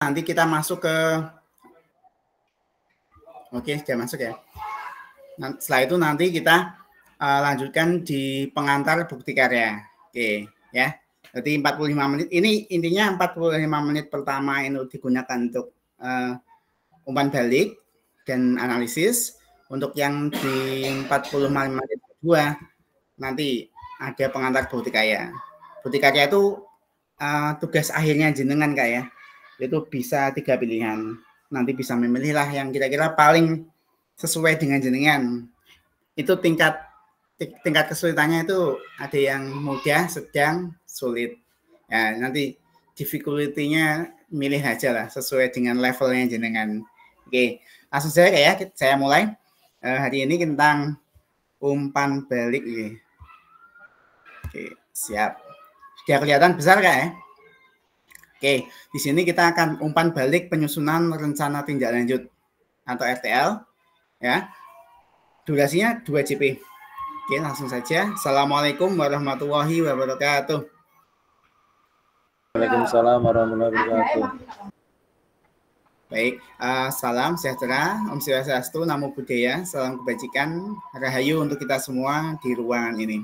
nanti kita masuk ke sudah masuk ya. Setelah itu nanti kita lanjutkan di pengantar bukti karya. Oke, ya. Jadi 45 menit. Ini intinya 45 menit pertama ini digunakan untuk umpan balik dan analisis. Untuk yang di 45 menit kedua nanti ada pengantar bukti karya. Bukti karya itu tugas akhirnya jenengan Kak ya. Itu bisa 3 pilihan. Nanti bisa memilih lah yang kira-kira paling sesuai dengan jenengan. Itu tingkat kesulitannya itu ada yang mudah, sedang, sulit. Ya, nanti difficulty-nya milih aja lah sesuai dengan levelnya jenengan. Oke, langsung saja Kak ya, saya mulai. Hari ini tentang umpan balik. Oke, siap. Sudah kelihatan besar Kak ya? Oke, di sini kita akan umpan balik penyusunan rencana tindak lanjut atau RTL. Ya, durasinya 2 JP. Oke, langsung saja. Assalamualaikum warahmatullahi wabarakatuh. Waalaikumsalam warahmatullahi wabarakatuh. Baik, salam sejahtera, Om Swastiastu, Namo Buddhaya, salam kebajikan, rahayu untuk kita semua di ruangan ini.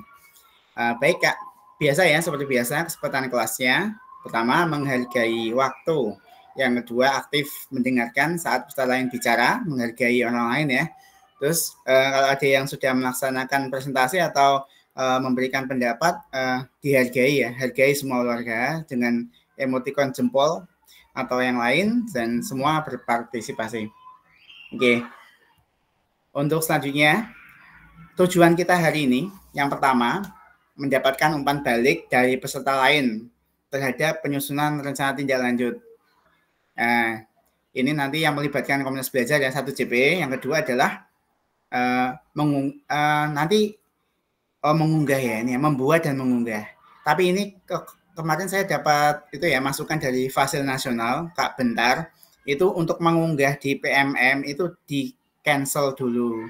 Baik Kak, biasa ya, seperti biasa kesempatan kelasnya. Pertama, menghargai waktu. Yang kedua, aktif mendengarkan saat peserta lain bicara, menghargai orang lain ya. Terus kalau ada yang sudah melaksanakan presentasi atau memberikan pendapat, dihargai ya, hargai semua warga dengan emotikon jempol atau yang lain dan semua berpartisipasi. Oke. Untuk selanjutnya, tujuan kita hari ini yang pertama mendapatkan umpan balik dari peserta lain terhadap penyusunan rencana tindak lanjut. Ini nanti yang melibatkan komunitas belajar yang 1 JP, yang kedua adalah mengunggah ya, ini membuat dan mengunggah. Tapi ini kemarin saya dapat itu ya masukan dari Fasil Nasional Kak Bentar, itu untuk mengunggah di PMM itu di cancel dulu.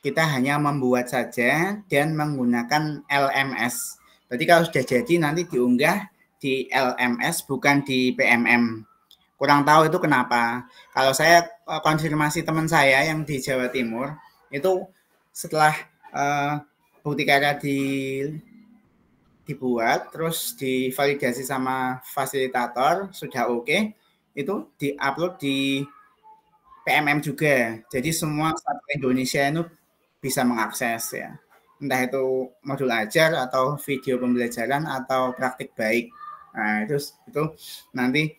Kita hanya membuat saja dan menggunakan LMS. Berarti kalau sudah jadi nanti diunggah di LMS bukan di PMM. Kurang tahu itu kenapa. Kalau saya konfirmasi teman saya yang di Jawa Timur, itu setelah bukti karya dibuat, terus divalidasi sama fasilitator, sudah oke, itu diupload di PMM juga. Jadi semua satu Indonesia itu bisa mengakses ya. Entah itu modul ajar atau video pembelajaran atau praktik baik. Nah, itu nanti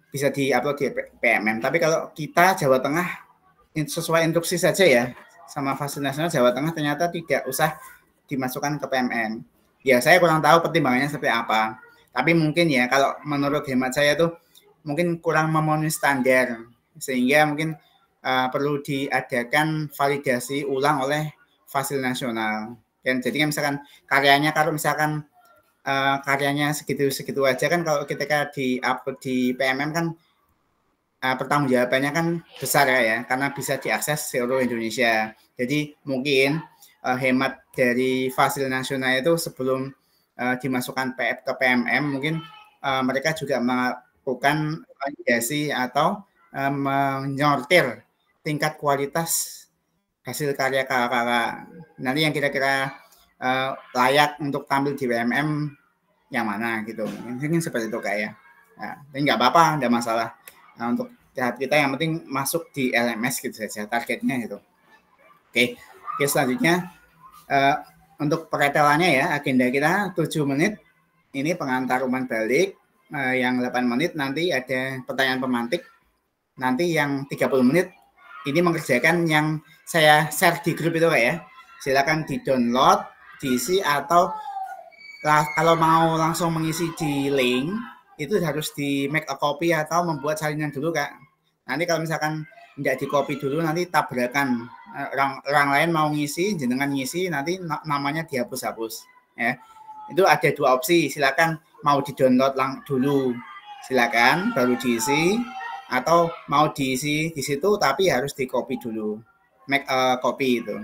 bisa diupload di PMM. Tapi kalau kita Jawa Tengah sesuai instruksi saja ya, sama Fasil Nasional Jawa Tengah ternyata tidak usah dimasukkan ke PMM. Ya, saya kurang tahu pertimbangannya seperti apa. Tapi mungkin ya, kalau menurut hemat saya tuh mungkin kurang memenuhi standar. Sehingga mungkin perlu diadakan validasi ulang oleh Fasil Nasional. Dan jadi kan misalkan karyanya, kalau misalkan karyanya segitu aja kan, kalau ketika di-upload di PMM kan pertanggungjawabannya kan besar ya, karena bisa diakses seluruh Indonesia. Jadi mungkin hemat dari Fasil Nasional itu sebelum dimasukkan ke PMM, mungkin mereka juga melakukan validasi atau menyortir tingkat kualitas hasil karya kakak-kakak. Nanti yang kira-kira layak untuk tampil di PMM yang mana gitu. Mungkin seperti itu Kak ya. Nah, tapi nggak apa-apa, nggak masalah. Nah, untuk tahap kita yang penting masuk di LMS gitu saja targetnya gitu. Oke, selanjutnya untuk peretelannya ya, agenda kita 7 menit. Ini pengantar umpan balik. Yang 8 menit nanti ada pertanyaan pemantik. Nanti yang 30 menit ini mengerjakan yang saya share di grup itu Kak ya. Silakan di-download, diisi, atau kalau mau langsung mengisi di link itu harus di make a copy atau membuat salinan dulu Kak. Nanti kalau misalkan tidak di copy dulu nanti tabrakan, orang lain mau ngisi, jenengan ngisi, nanti namanya dihapus-hapus ya. Itu ada 2 opsi, silakan mau di-download dulu silakan baru diisi, atau mau diisi di situ tapi harus di copy dulu, make a copy itu.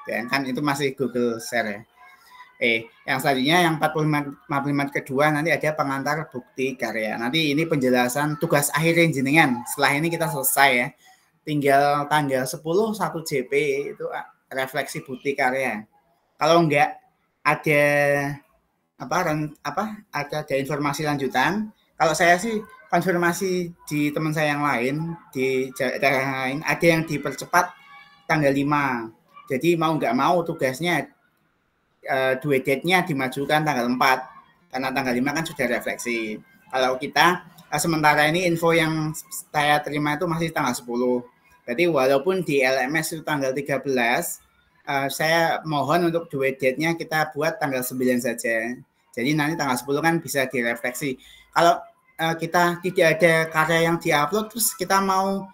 Dan kan itu masih Google Share ya. Yang selanjutnya yang 45 kedua nanti ada pengantar bukti karya. Nanti ini penjelasan tugas akhir jenengan. Setelah ini kita selesai ya. Tinggal tanggal 10 1 JP itu refleksi bukti karya. Kalau enggak ada ada informasi lanjutan. Kalau saya sih konfirmasi di teman saya yang lain di daerah yang lain ada yang dipercepat tanggal 5. Jadi mau nggak mau tugasnya due date-nya dimajukan tanggal 4 karena tanggal 5 kan sudah refleksi. Kalau kita sementara ini info yang saya terima itu masih tanggal 10. Berarti walaupun di LMS itu tanggal 13, saya mohon untuk due date-nya kita buat tanggal 9 saja. Jadi nanti tanggal 10 kan bisa direfleksi. Kalau kita tidak ada karya yang diupload, terus kita mau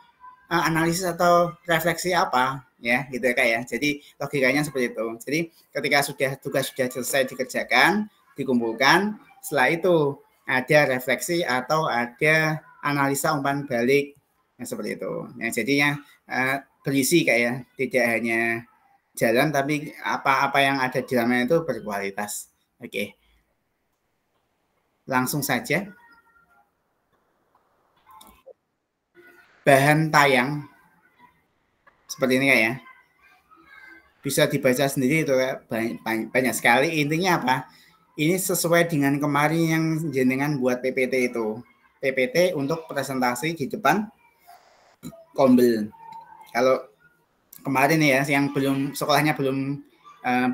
analisis atau refleksi apa? Ya, gitu ya Kak ya. Jadi logikanya seperti itu. Jadi ketika tugas sudah selesai dikerjakan, dikumpulkan, setelah itu ada refleksi atau ada analisa umpan balik seperti itu. Ya, jadinya berisi Kak ya, tidak hanya jalan tapi apa-apa yang ada di dalamnya itu berkualitas. Oke. Langsung saja. Bahan tayang seperti ini Kak ya. Bisa dibaca sendiri itu banyak sekali. Intinya apa? Ini sesuai dengan kemarin yang jenengan buat PPT itu. PPT untuk presentasi di depan Kombel. Kalau kemarin ya yang belum sekolahnya belum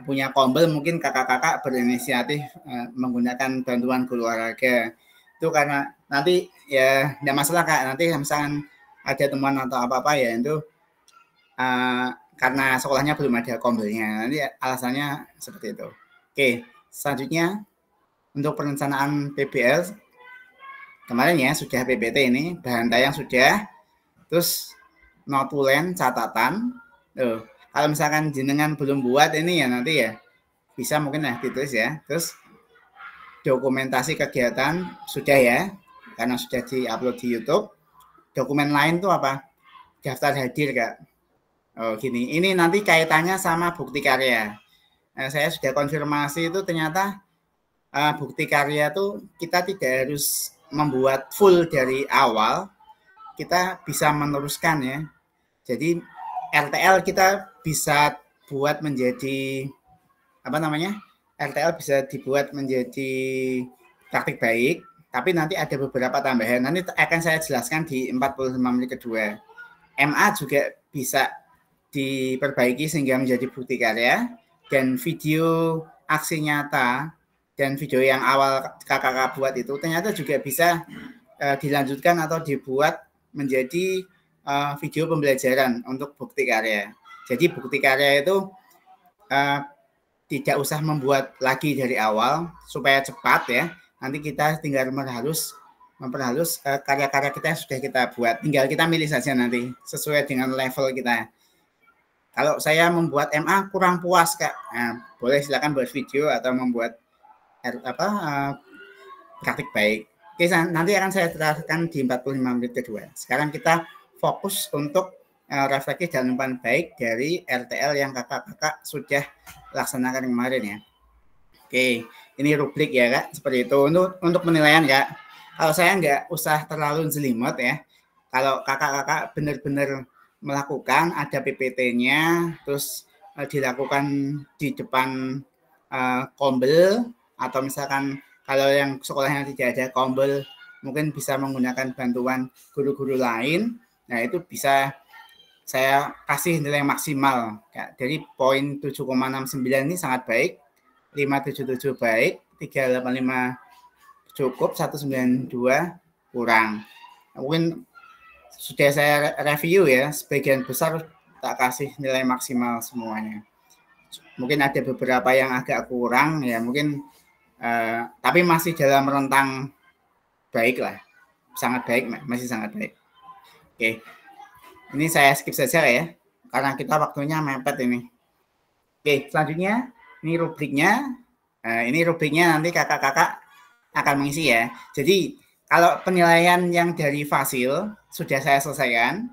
punya Kombel, mungkin kakak-kakak berinisiatif menggunakan bantuan guru olahraga. Itu karena nanti ya tidak masalah Kak. Nanti misalkan ada teman atau apa-apa ya itu karena sekolahnya belum ada Kombelnya. Nanti alasannya seperti itu. Oke, selanjutnya untuk perencanaan PBL kemarin ya sudah PPT ini, bahan tayang sudah, terus notulen catatan. Kalau misalkan jenengan belum buat ini ya nanti ya bisa mungkin ya ditulis ya. Terus dokumentasi kegiatan sudah ya, karena sudah diupload di YouTube. Dokumen lain tuh apa? Daftar hadir Kak. Oh gini, ini nanti kaitannya sama bukti karya. Saya sudah konfirmasi itu ternyata bukti karya tuh kita tidak harus membuat full dari awal, kita bisa meneruskan ya. Jadi RTL kita bisa buat menjadi RTL bisa dibuat menjadi praktik baik, tapi nanti ada beberapa tambahan. Nanti akan saya jelaskan di 45 menit kedua. MA juga bisa diperbaiki sehingga menjadi bukti karya, dan video aksi nyata dan video yang awal kakak-kakak buat itu ternyata juga bisa dilanjutkan atau dibuat menjadi video pembelajaran untuk bukti karya. Jadi bukti karya itu tidak usah membuat lagi dari awal supaya cepat ya. Nanti kita tinggal memperhalus karya-karya kita yang sudah kita buat. Tinggal kita milih saja nanti sesuai dengan level kita. Kalau saya membuat MA kurang puas Kak, boleh silakan buat video atau membuat praktik baik. Oke, nanti akan saya terangkan di 45 menit kedua. Sekarang kita fokus untuk refleksi dan umpan baik dari RTL yang kakak-kakak sudah laksanakan kemarin ya. Oke, ini rubrik ya Kak, seperti itu untuk penilaian Kak. Kalau saya nggak usah terlalu jelimet ya. Kalau kakak-kakak benar-benar melakukan ada PPT-nya, terus dilakukan di depan Kombel, atau misalkan kalau yang sekolahnya tidak ada Kombel, mungkin bisa menggunakan bantuan guru-guru lain. Nah itu bisa saya kasih nilai maksimal. Dari poin 7,69 ini sangat baik, 577 baik, 385 cukup, 192 kurang. Mungkin sudah saya review ya, sebagian besar tak kasih nilai maksimal semuanya. Mungkin ada beberapa yang agak kurang ya, mungkin tapi masih dalam rentang baik lah, sangat baik, masih sangat baik. Oke. Ini saya skip saja ya, karena kita waktunya mepet ini. Oke, selanjutnya ini rubriknya. Ini rubriknya nanti kakak-kakak akan mengisi ya. Jadi kalau penilaian yang dari Fasil sudah saya selesaikan.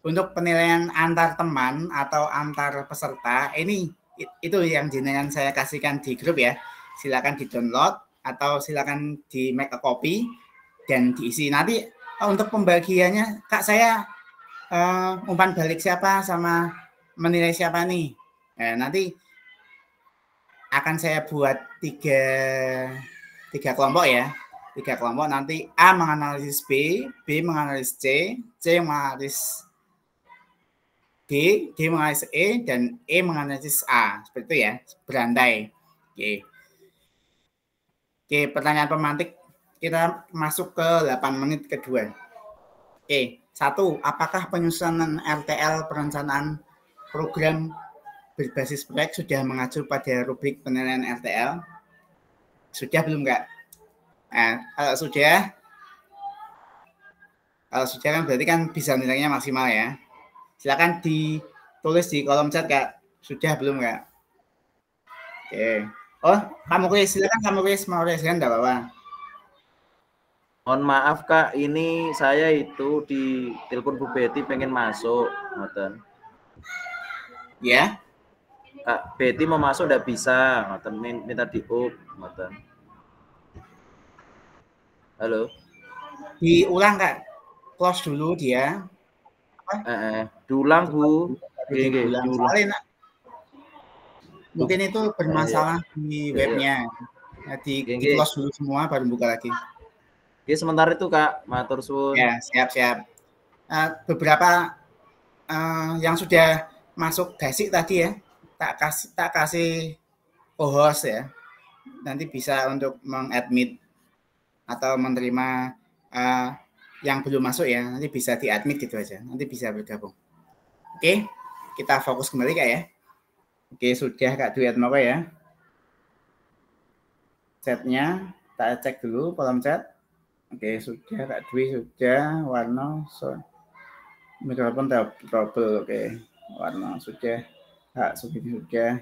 Untuk penilaian antar teman atau antar peserta, ini itu yang jenengan saya kasihkan di grup ya. Silakan di-download atau silakan di make a copy dan diisi. Nanti untuk pembagiannya Kak, saya umpan balik siapa sama menilai siapa nih. Nanti akan saya buat tiga kelompok ya. 3 kelompok, nanti A menganalisis B menganalisis C menganalisis D menganalisis E, dan E menganalisis A. Seperti itu ya, berantai. Oke, pertanyaan pemantik kita masuk ke 8 menit kedua. Oke, 1. Apakah penyusunan RTL perencanaan program berbasis proyek sudah mengacu pada rubrik penilaian RTL? Sudah belum, Kak? Kalau sudah kan berarti kan bisa nilainya maksimal ya. Silakan ditulis di kolom chat, Kak. Sudah belum, Kak? Oke. Oh, kamu silakan kamu mau kan enggak apa-apa. Mohon maaf Kak, ini saya itu di telepon Bu Betty pengen masuk, ngoten. Ya. Kak Betty mau masuk enggak bisa, ngoten, minta di-up, ngoten. Halo. Diulang Kak. Close dulu dia. Diulang Bu. Diulang. Mungkin itu bermasalah di webnya. Di close dulu semua baru buka lagi. Oke, sementara itu Kak, matur suwun. Ya, siap. Beberapa yang sudah masuk gasik tadi ya, tak kasih co-host ya. Nanti bisa untuk mengadmit atau menerima yang belum masuk ya, nanti bisa diadmit gitu aja. Nanti bisa bergabung. Oke, kita fokus kembali Kak ya. Oke, sudah Kak Dwi Atmoko ya. Chatnya, kita cek dulu kolom chat. Oke, sudah Kak Dwi, sudah. Warno, mikrofon trouble. Oke, Warno sudah. Kak Sugini sudah.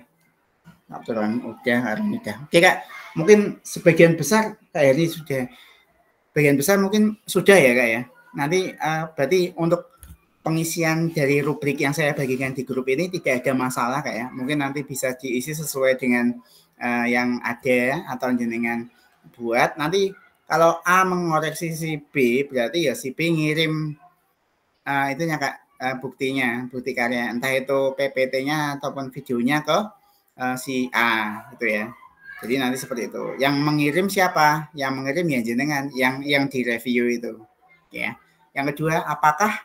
Abdurrahman udah, Arun udah. Oke Kak, mungkin sebagian besar Kak Heri sudah. Bagian besar mungkin sudah ya Kak ya. Nanti berarti untuk pengisian dari rubrik yang saya bagikan di grup ini tidak ada masalah Kak ya. Mungkin nanti bisa diisi sesuai dengan yang ada atau jenengan buat. Nanti kalau A mengoreksi si B, berarti ya si B ngirim itunya Kak, buktinya, bukti karya. Entah itu PPT-nya ataupun videonya ke si A gitu ya. Jadi nanti seperti itu. Yang mengirim siapa? Yang mengirim ya jenengan, yang direview itu. Ya. Yang kedua, apakah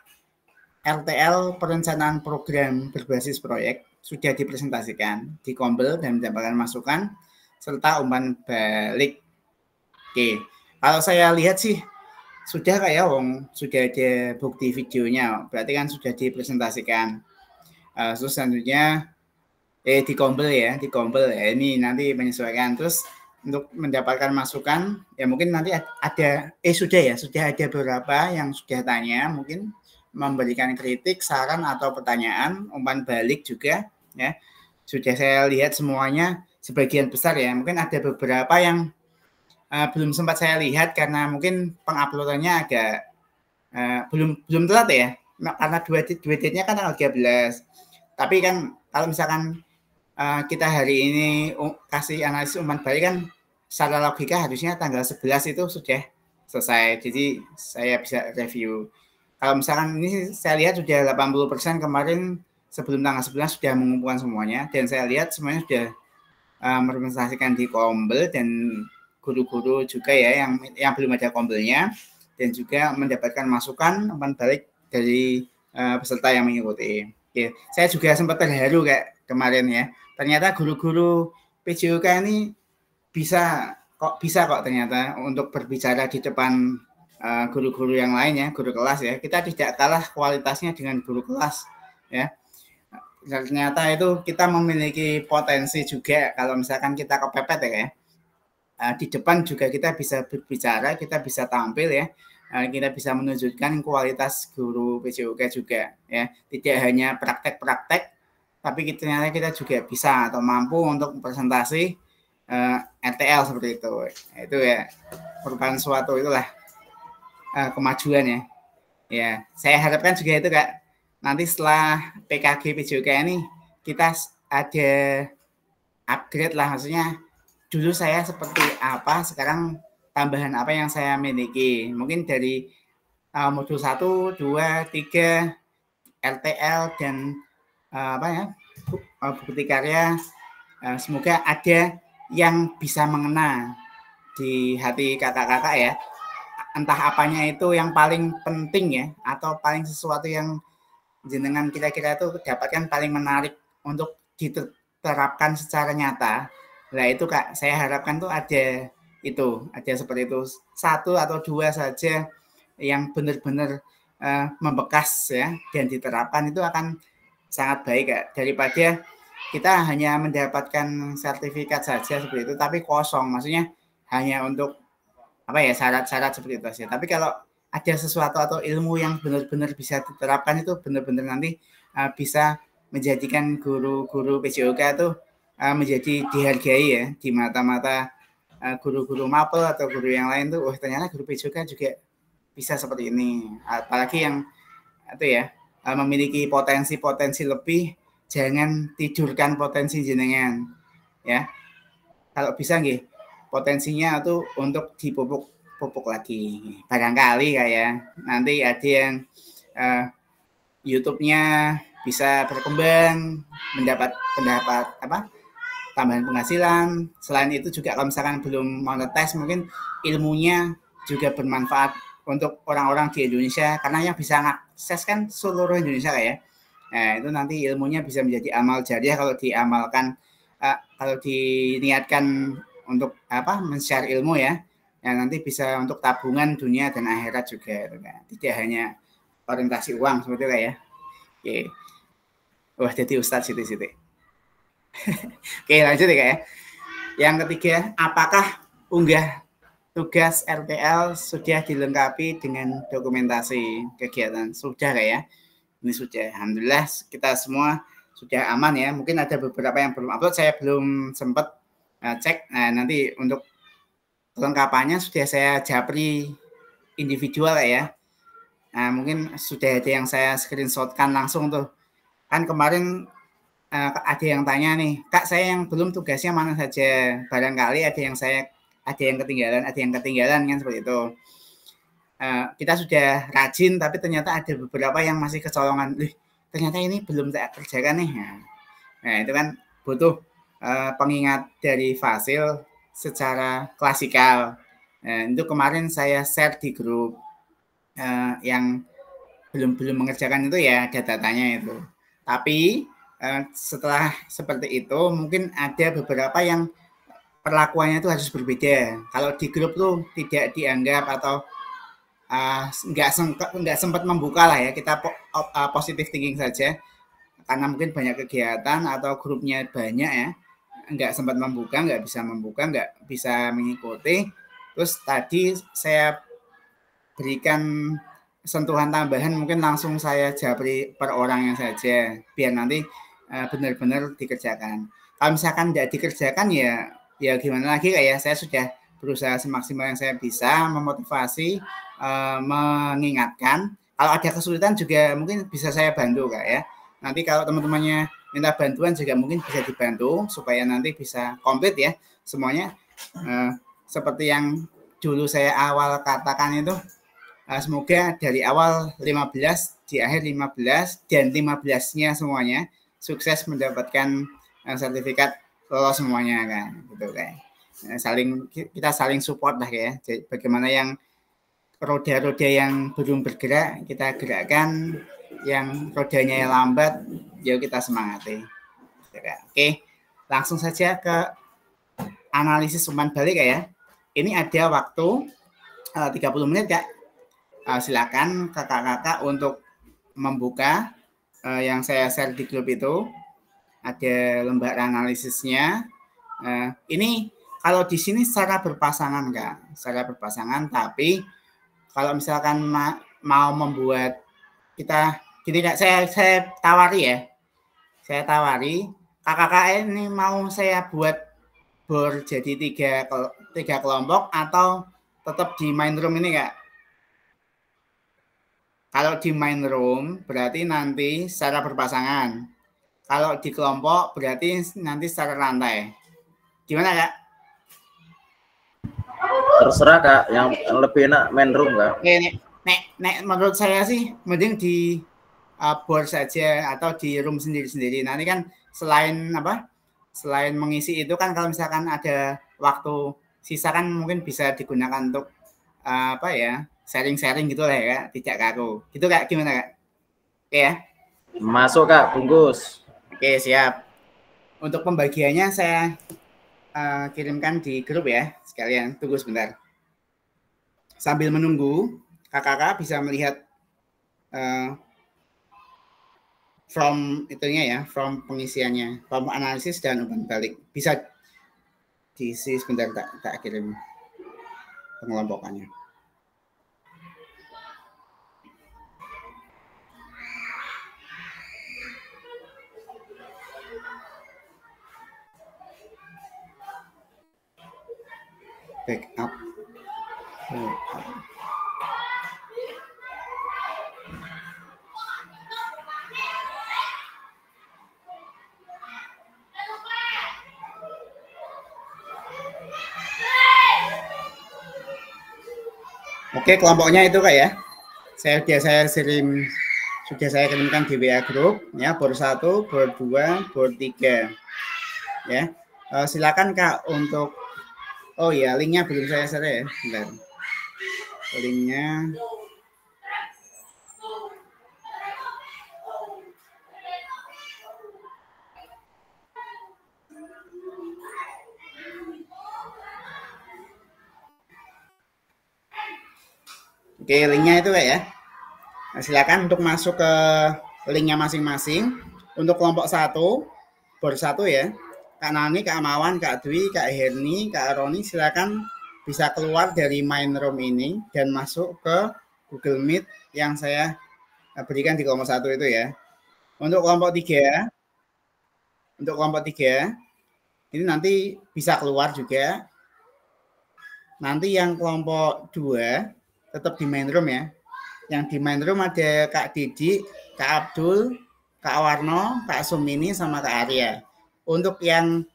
RTL perencanaan program berbasis proyek sudah dipresentasikan, dikompil dan mendapatkan masukan serta umpan balik? Oke. Kalau saya lihat sih sudah kayak sudah ada bukti videonya, berarti kan sudah dipresentasikan. Terus selanjutnya dikompil ya. Ini nanti menyesuaikan. Terus untuk mendapatkan masukan ya mungkin nanti ada sudah ada beberapa yang sudah tanya, mungkin memberikan kritik, saran atau pertanyaan, umpan balik juga ya. Sudah saya lihat semuanya sebagian besar ya. Mungkin ada beberapa yang belum sempat saya lihat karena mungkin penguploadannya agak belum telat ya. Karena dua date-nya kan tanggal 13. Tapi kan kalau misalkan kita hari ini kasih analisis umpan balik kan secara logika harusnya tanggal 11 itu sudah selesai. Jadi saya bisa review. Kalau misalkan ini saya lihat sudah 80% kemarin sebelum tanggal 11 sudah mengumpulkan semuanya. Dan saya lihat semuanya sudah merepresentasikan di kombel dan guru-guru juga ya yang belum ada kombelnya. Dan juga mendapatkan masukan umpan balik dari peserta yang mengikuti. Oke, saya juga sempat terharu kayak kemarin ya. Ternyata guru-guru PJOK ini bisa kok ternyata untuk berbicara di depan guru-guru yang lain ya, guru kelas ya. Kita tidak kalah kualitasnya dengan guru kelas ya. Ternyata itu kita memiliki potensi juga kalau misalkan kita kepepet ya. Di depan juga kita bisa berbicara, kita bisa tampil ya. Kita bisa menunjukkan kualitas guru PJOK juga ya. Tidak hanya praktek-praktek, tapi ternyata kita juga bisa atau mampu untuk presentasi RTL seperti itu. Itu ya merupakan suatu itulah kemajuan ya. Ya, saya harapkan juga itu Kak. Nanti setelah PKG PJOK ini kita ada upgrade lah, maksudnya dulu saya seperti apa, sekarang tambahan apa yang saya miliki. Mungkin dari modul 1, 2, 3, RTL dan apa ya, bukti karya, semoga ada yang bisa mengena di hati kakak-kakak ya. Entah apanya itu yang paling penting ya, atau paling sesuatu yang jenengan kira-kira itu dapatkan paling menarik untuk diterapkan secara nyata. Nah itu Kak, saya harapkan tuh ada seperti itu, 1 atau 2 saja yang benar-benar membekas ya dan diterapkan, itu akan sangat baik Kak, daripada kita hanya mendapatkan sertifikat saja seperti itu tapi kosong, maksudnya hanya untuk apa ya, syarat-syarat seperti itu saja. Tapi kalau ada sesuatu atau ilmu yang benar-benar bisa diterapkan, itu benar-benar nanti bisa menjadikan guru-guru PJOK itu menjadi dihargai ya di mata-mata guru-guru mapel atau guru yang lain tuh. Ternyata guru PJOK juga bisa seperti ini. Apalagi yang itu ya memiliki potensi-potensi lebih, jangan tidurkan potensi jenengan ya. Kalau bisa nggih, potensinya tuh untuk dipupuk lagi. Barangkali kayak nanti ada yang YouTube-nya bisa berkembang, mendapat tambahan penghasilan. Selain itu juga kalau misalkan belum monetize, mungkin ilmunya juga bermanfaat untuk orang-orang di Indonesia, karena yang bisa mengakses kan seluruh Indonesia kayak. Nah, itu nanti ilmunya bisa menjadi amal jariah kalau diamalkan, kalau diniatkan untuk men-share ilmu ya. Ya nanti bisa untuk tabungan dunia dan akhirat juga, tidak hanya orientasi uang seperti itu ya. Oke. Wah, jadi Ustadz siti-siti. Oke, lanjut ya. Yang ketiga, apakah unggah tugas RTL sudah dilengkapi dengan dokumentasi kegiatan? Sudah ya. Ini sudah, alhamdulillah kita semua sudah aman ya. Mungkin ada beberapa yang belum upload, saya belum sempat cek. Nah, nanti untuk kelengkapannya sudah saya japri individual ya. Nah, mungkin sudah ada yang saya screenshotkan langsung tuh. Kan kemarin ada yang tanya nih, Kak, saya yang belum tugasnya mana saja. Barangkali ada yang ketinggalan kan seperti itu. Kita sudah rajin, tapi ternyata ada beberapa yang masih kecolongan. Ternyata ini belum saya kerjakan nih. Nah, itu kan butuh pengingat dari Fasil secara klasikal. Itu kemarin saya share di grup yang belum mengerjakan itu ya, ada datanya itu. Tapi setelah seperti itu mungkin ada beberapa yang perlakuannya itu harus berbeda. Kalau di grup tuh tidak dianggap atau nggak sempat membuka lah ya, kita positive thinking saja karena mungkin banyak kegiatan atau grupnya banyak ya, nggak sempat membuka, nggak bisa mengikuti. Terus tadi saya berikan sentuhan tambahan, mungkin langsung saya japri per orangnya saja biar nanti benar-benar dikerjakan. Kalau misalkan tidak dikerjakan ya gimana lagi kayak saya sudah berusaha semaksimal yang saya bisa memotivasi, mengingatkan. Kalau ada kesulitan juga mungkin bisa saya bantu Kak ya. Nanti kalau teman-temannya minta bantuan juga mungkin bisa dibantu supaya nanti bisa komplit ya semuanya. Seperti yang dulu saya awal katakan itu, semoga dari awal 15, di akhir 15, dan 15-nya semuanya sukses mendapatkan sertifikat lolos semuanya kan, gitu kan. Kita saling support lah ya. Jadi, bagaimana yang roda-roda yang belum bergerak kita gerakkan, yang rodanya yang lambat yuk kita semangati. Oke, langsung saja ke analisis umpan balik ya. Ini ada waktu 30 menit Kak. Silakan kakak-kakak untuk membuka yang saya share di grup itu. Ada lembar analisisnya. Ini kalau di sini secara berpasangan Kak, secara berpasangan, tapi kalau misalkan mau membuat kita tidak, saya tawari ya. Saya tawari kakak-kakak ini mau saya buat jadi tiga kelompok atau tetap di main room ini Kak. Kalau di main room berarti nanti secara berpasangan. Kalau di kelompok berarti nanti secara rantai. Gimana Kak? Terserah Kak, yang lebih enak main room Kak. Nek menurut saya sih mending di board saja atau di room sendiri-sendiri. Nanti kan selain apa? Selain mengisi itu kan kalau misalkan ada waktu sisa kan mungkin bisa digunakan untuk apa ya? Sharing-sharing gitu lah ya, tidak kaku. Gitu Kak, gimana Kak? Oke ya. Masuk Kak, bungkus. Oke, siap. Untuk pembagiannya saya kirimkan di grup ya, sekalian. Tunggu sebentar. Sambil menunggu, kakak-kakak bisa melihat from itunya ya, from pengisiannya, from analisis dan umpan balik. Bisa diisi sebentar, tak kirim pengelompokannya. Backup. Oke, kelompoknya itu Kak ya. Sudah saya kirimkan di WA group ya, board 1, board 2, board 3. Ya. Silakan Kak untuk oh ya, linknya belum saya share ya. Bentar. Linknya oke, linknya itu Kak ya. Nah, silakan untuk masuk ke linknya masing-masing. Untuk kelompok 1, board 1 ya. Kak Nani, Kak Amawan, Kak Dwi, Kak Herni, Kak Roni, silakan bisa keluar dari main room ini dan masuk ke Google Meet yang saya berikan di kelompok 1 itu ya. Untuk kelompok 3, ini nanti bisa keluar juga. Nanti yang kelompok 2 tetap di main room ya. Yang di main room ada Kak Didi, Kak Abdul, Kak Warno, Kak Sumini, sama Kak Arya. Untuk yang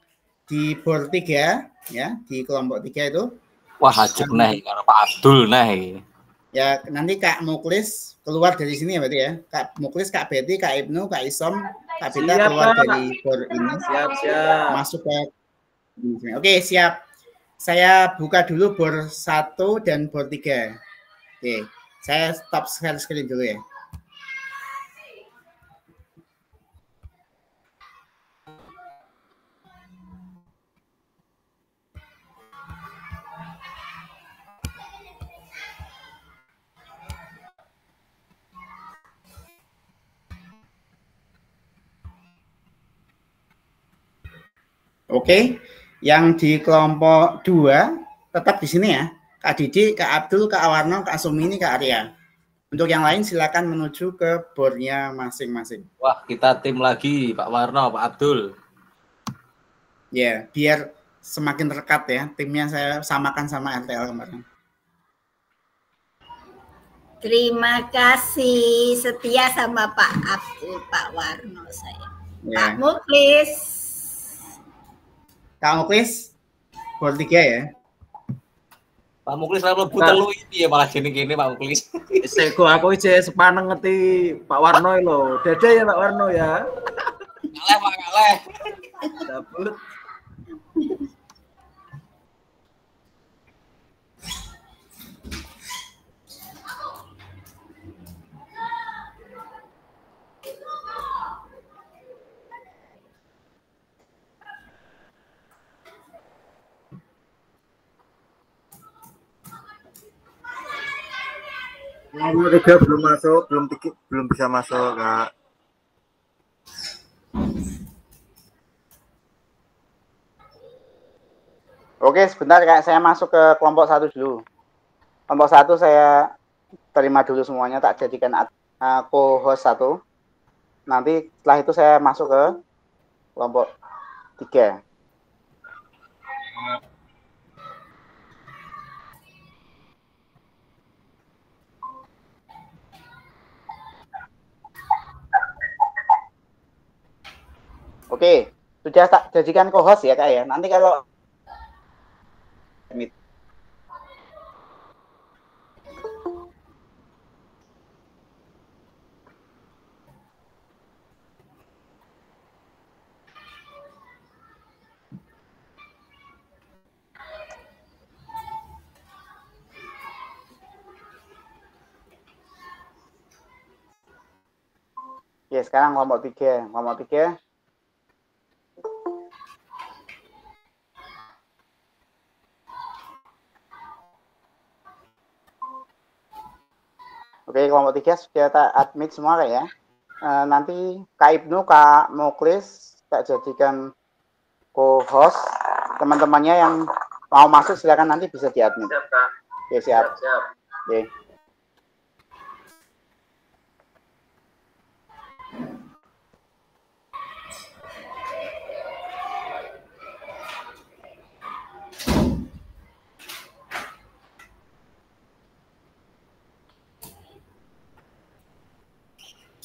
di board 3 ya, di kelompok 3 itu wah ajib nih karo Pak Abdul nih. Ya, nanti Kak Muklis keluar dari sini ya berarti ya. Kak Muklis, Kak Betty, Kak Ibnu, Kak Isom, Kak Bita keluar dari board ini. Siap. Masuk ke Oke, siap. Saya buka dulu board 1 dan board 3. Oke, saya stop share screen dulu ya. Oke, yang di kelompok 2 tetap di sini ya. Kak Didi, Kak Abdul, Kak Awarno, Kak Sumini, Kak Arya. Untuk yang lain silakan menuju ke boardnya masing-masing. Wah, kita tim lagi Pak Warno, Pak Abdul. Ya, biar semakin rekat ya. Timnya saya samakan sama RTL kemarin. Terima kasih, setia sama Pak Abdul, Pak Warno saya. Ya. Pak Muklis. Kak Muklis, board 3 ya. Pak Muklis lalu telu ini ya malah gini-gini Pak Muklis. Sego aku ije sepaneng ngerti Pak Warno lho. Dede ya Pak Warno ya. Kaleh Pak, kaleh. Dapet. Nomor 3 belum masuk, belum bisa masuk, Kak. Oke, sebentar Kak, saya masuk ke kelompok 1 dulu. Kelompok 1 saya terima dulu semuanya, tak jadikan co-host 1. Nanti setelah itu saya masuk ke kelompok 3. Oke, sudah tak jadikan co-host ya Kak ya. Nanti kalau Oke, sekarang kelompok 3. Kelompok 3. Oke, kelompok 3 sudah tak admit semua Kak ya. Nanti Kak Ibnu, Kak Muklis, Kak jadikan co-host. Teman-temannya yang mau masuk silakan nanti bisa di-admit. Siap, Kak. Oke, siap. Siap. Oke.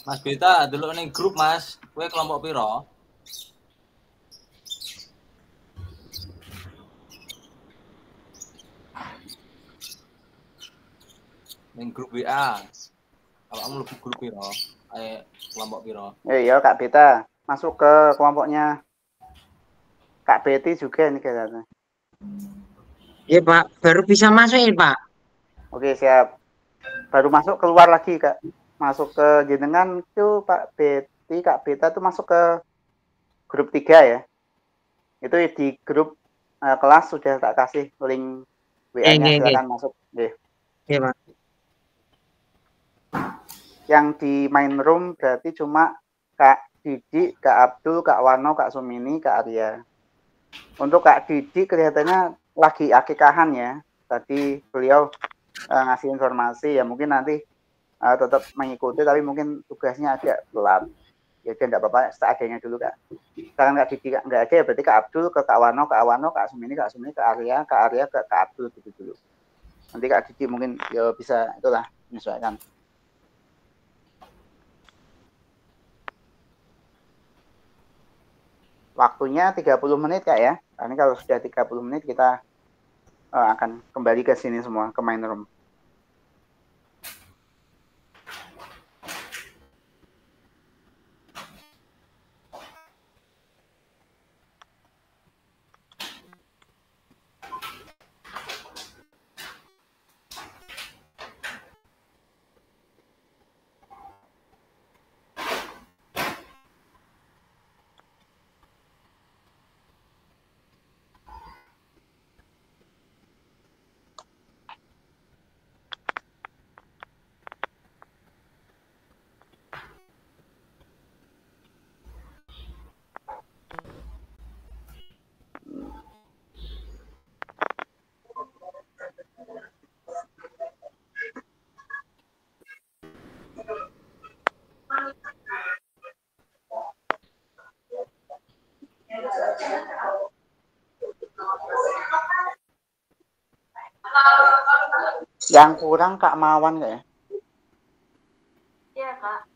Mas Beta dulu ning grup Mas, kowe kelompok piro? Ning grup WA. Kalau kamu lebih grup piro? Kelompok piro? Iya Kak Beta, masuk ke kelompoknya Kak Betty juga nih kayaknya. Iya Pak, baru bisa masuk ya Pak. Oke, siap. Baru masuk keluar lagi Kak. Masuk ke jenengan itu Pak Betty, Kak Beta tuh masuk ke grup 3 ya. Itu di grup kelas sudah tak kasih link WA-nya, silakan masuk. Iya Pak. Yang di main room berarti cuma Kak Didi, Kak Abdul, Kak Wano, Kak Sumini, Kak Arya. Untuk Kak Didi kelihatannya lagi akikahan ya. Tadi beliau ngasih informasi ya, mungkin nanti tetap mengikuti tapi mungkin tugasnya agak telat. Ya udah enggak apa-apa, seadanya dulu Kak. Sekarang Kak Didi enggak ada ya berarti Kak Abdul ke Kak Wano, Kak Sumini, ke Arya ke Kak Abdul gitu dulu. Nanti Kak Didi mungkin ya bisa itulah menyesuaikan. Waktunya 30 menit Kak ya. Ini kalau sudah 30 menit kita akan kembali ke sini semua, ke main room. Yang kurang Kak Mawan nggak ya? Iya Kak.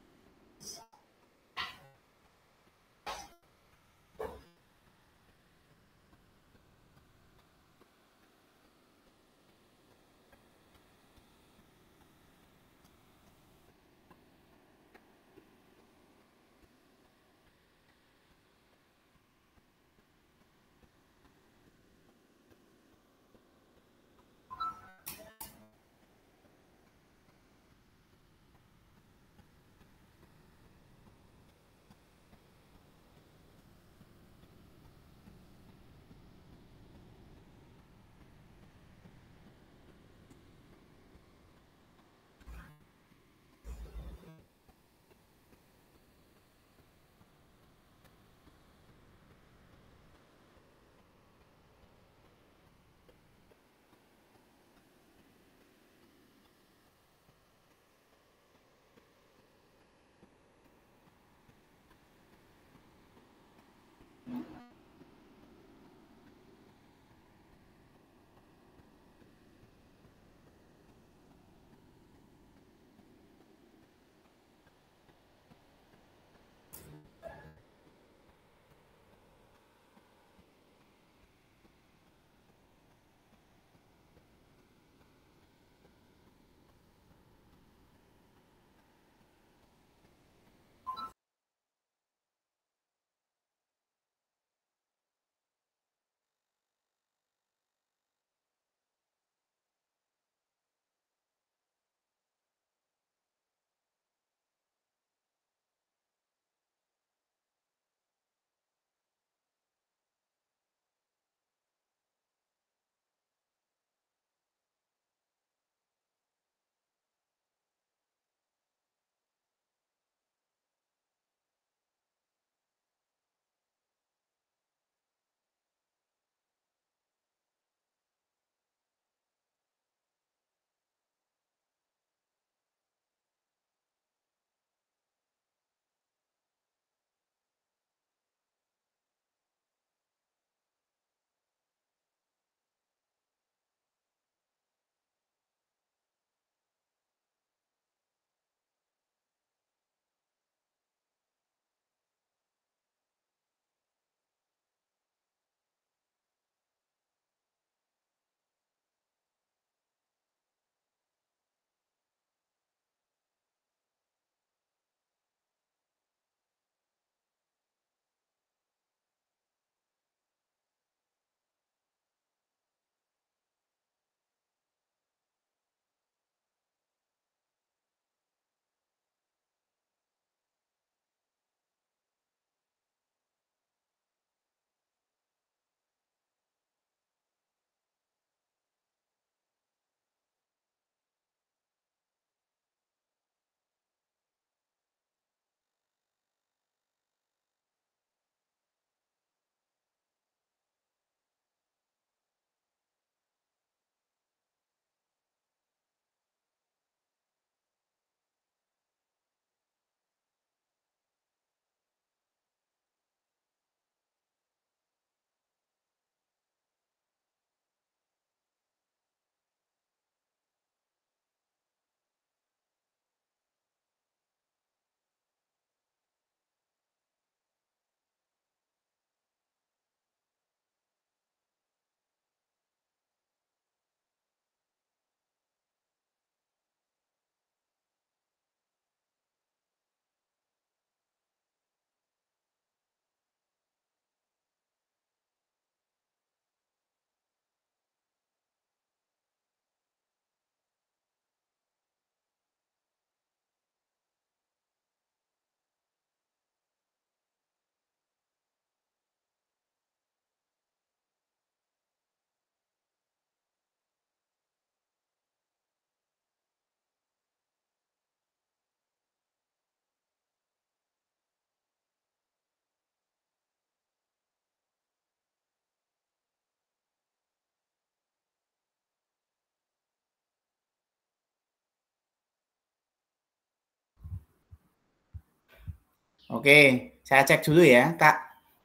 Oke, saya cek dulu ya. Kak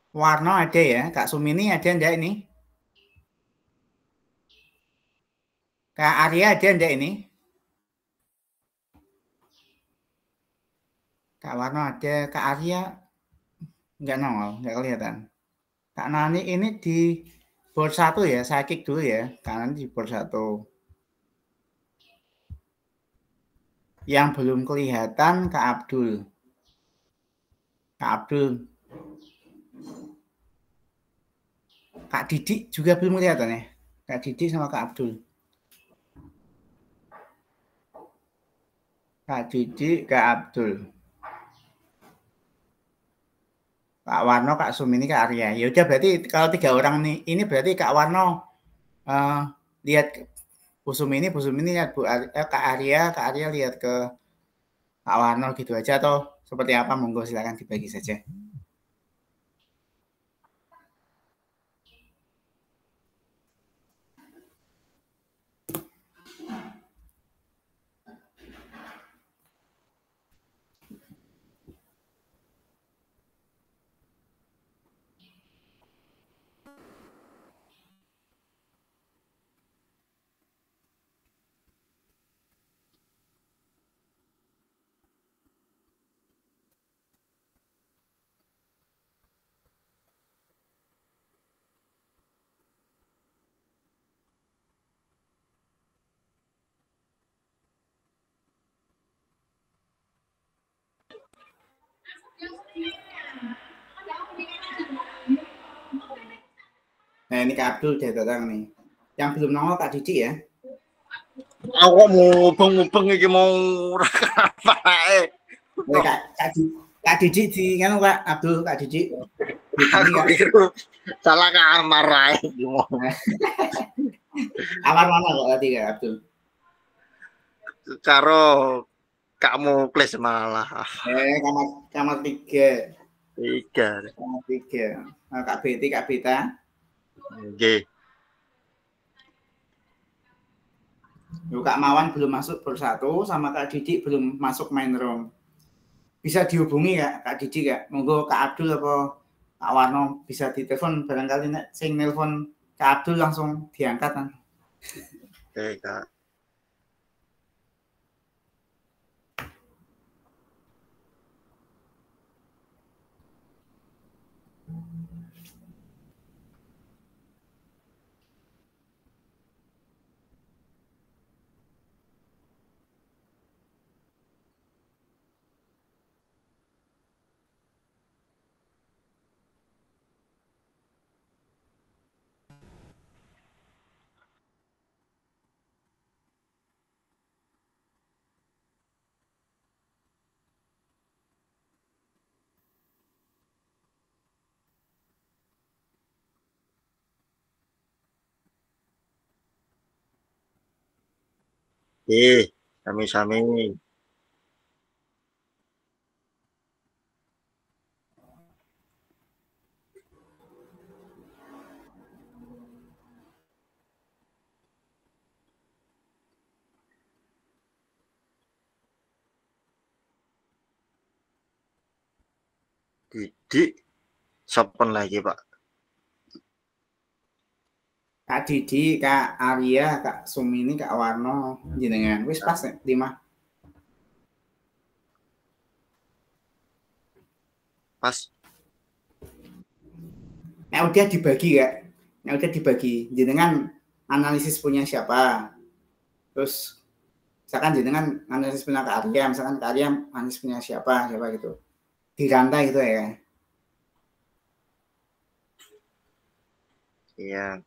Warno ada ya? Kak Sumini ada enggak ini? Kak Arya ada enggak ini? Kak Warno ada, Kak Arya enggak nongol, enggak kelihatan. Kak Nani ini di board 1 ya, saya klik dulu ya. Kak Nani di board 1. Yang belum kelihatan Kak Abdul. Kak Abdul. Kak Didik juga belum kelihatan ya. Kak Didik sama Kak Abdul. Kak Didik, Kak Abdul. Kak Warno, Kak Sumini, Kak Arya. Ya udah berarti kalau 3 orang nih, ini berarti Kak Warno lihat Bu Sumini lihat Kak Arya lihat ke Kak Warno gitu aja atau seperti apa? Monggo silakan dibagi saja. Nah ini Kak Abdul udah datang nih. Yang belum nongol Kak Didik ya. Aku mau ngubeng iki mau apa Kak Didik di kan Kak Abdul, Kak Didik. Aku itu salah kamar ae. Kamar mana kok tadi Kak Abdul? Karo kamu kles malah. Kamar 3. 3. Kamar 3. Nah, Kak Beti, Kak Beta. Nggih. Kak Mawan belum masuk board 1 sama Kak Didik belum masuk main room. Bisa dihubungi ya Kak Didik ya. Monggo Kak Abdul apa Kak Warno bisa ditelepon barangkali nek sing nelpon Kak Abdul langsung diangkat kan. Oke, Kak. Sami-sami. Didik sopan lagi, Pak. Kak Didik, Kak Arya, Kak Sumini, Kak Warno jenengan wis pas 5. Pas. Nah udah dibagi Kak. Nah udah dibagi. Jenengan analisis punya siapa? Terus misalkan jenengan analisis punya Kak Arya, misalkan Kak Arya analisis punya siapa gitu. Dirantai gitu ya. Iya.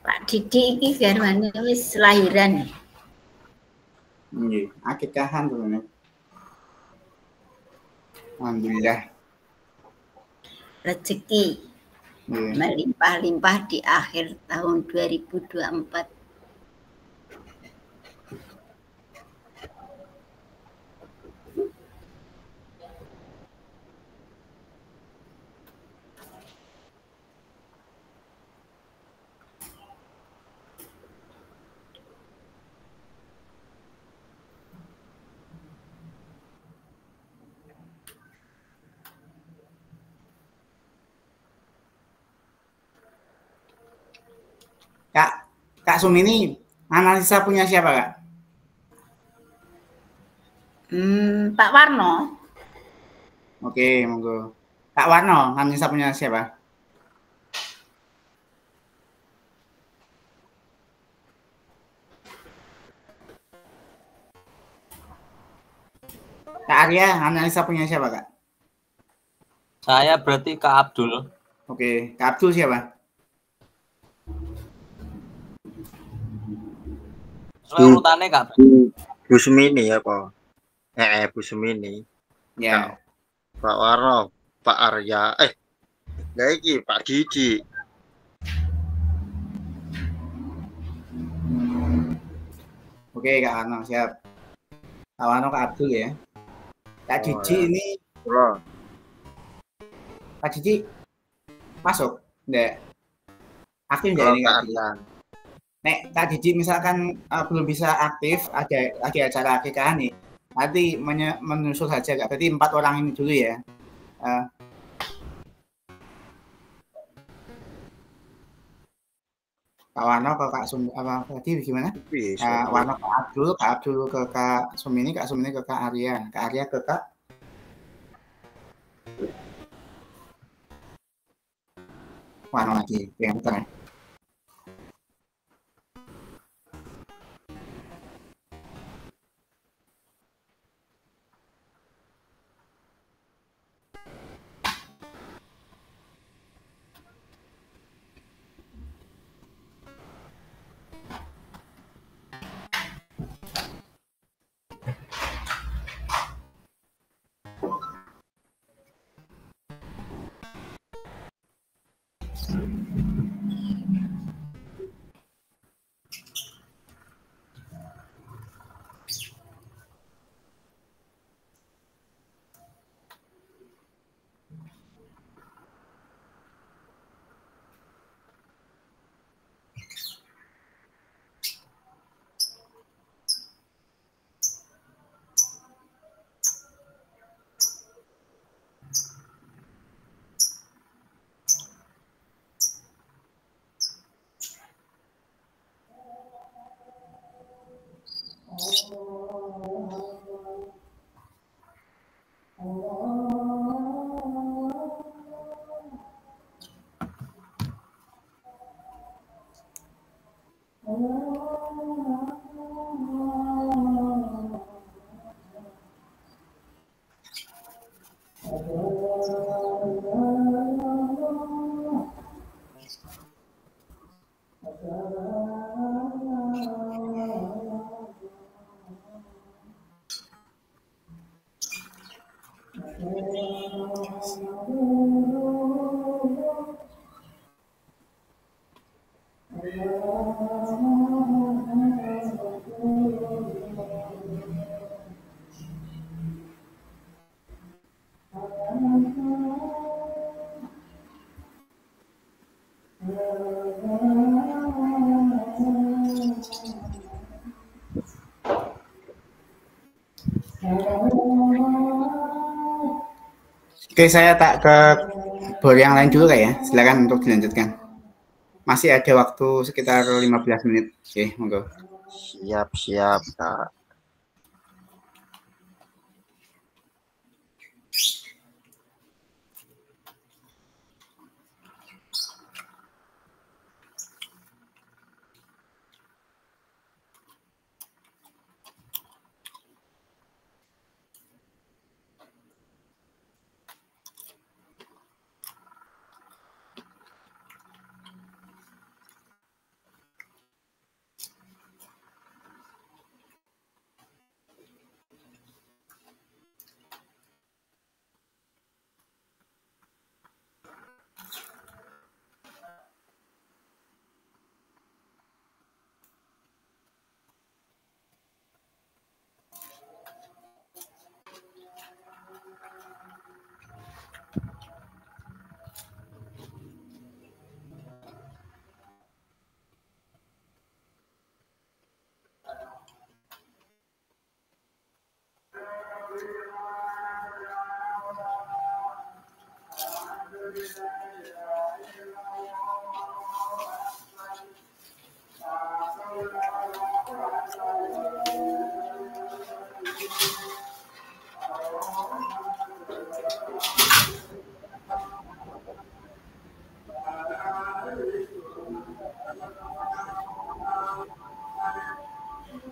Pak Didik iki garwane wis lahiran. Nggih, akikahan teman. Alhamdulillah. Rezeki melimpah-limpah di akhir tahun 2024. Kak Sumini, analisa punya siapa, Kak? Pak Warno. Oke, monggo. Kak Warno, analisa punya siapa? Kak Arya, analisa punya siapa, Kak? Saya berarti Kak Abdul. Oke, Kak Abdul siapa? Soalnya urutannya Kak. Bu Sumini ya, Pak. Bu Sumini. Ya. Pak Warno, Pak Arya. Lah iki Pak Didi. Oke, Kak Warno, siap. Kak Warno, Kak Abdul ya. Kak Didi ya. ini, Kak Didi masuk? Enggak. Aktif enggak ini Kak Didi? Nek Kak Didi misalkan belum bisa aktif, ada lagi acara akikah nih. Nanti menyusul saja, Kak. Berarti 4 orang ini dulu ya. Kak Warno ke Kak Sum apa tadi gimana? Warno ke Abdul, Kak Abdul ke Kak Sumini, Kak Sumini ke Kak Arya, Kak Arya ke Kak Warno lagi, yang betul ya. Oke, saya tak ke bor yang lain dulu Kak ya. Silakan untuk dilanjutkan. Masih ada waktu sekitar 15 menit. Oke, monggo. Siap, Kak.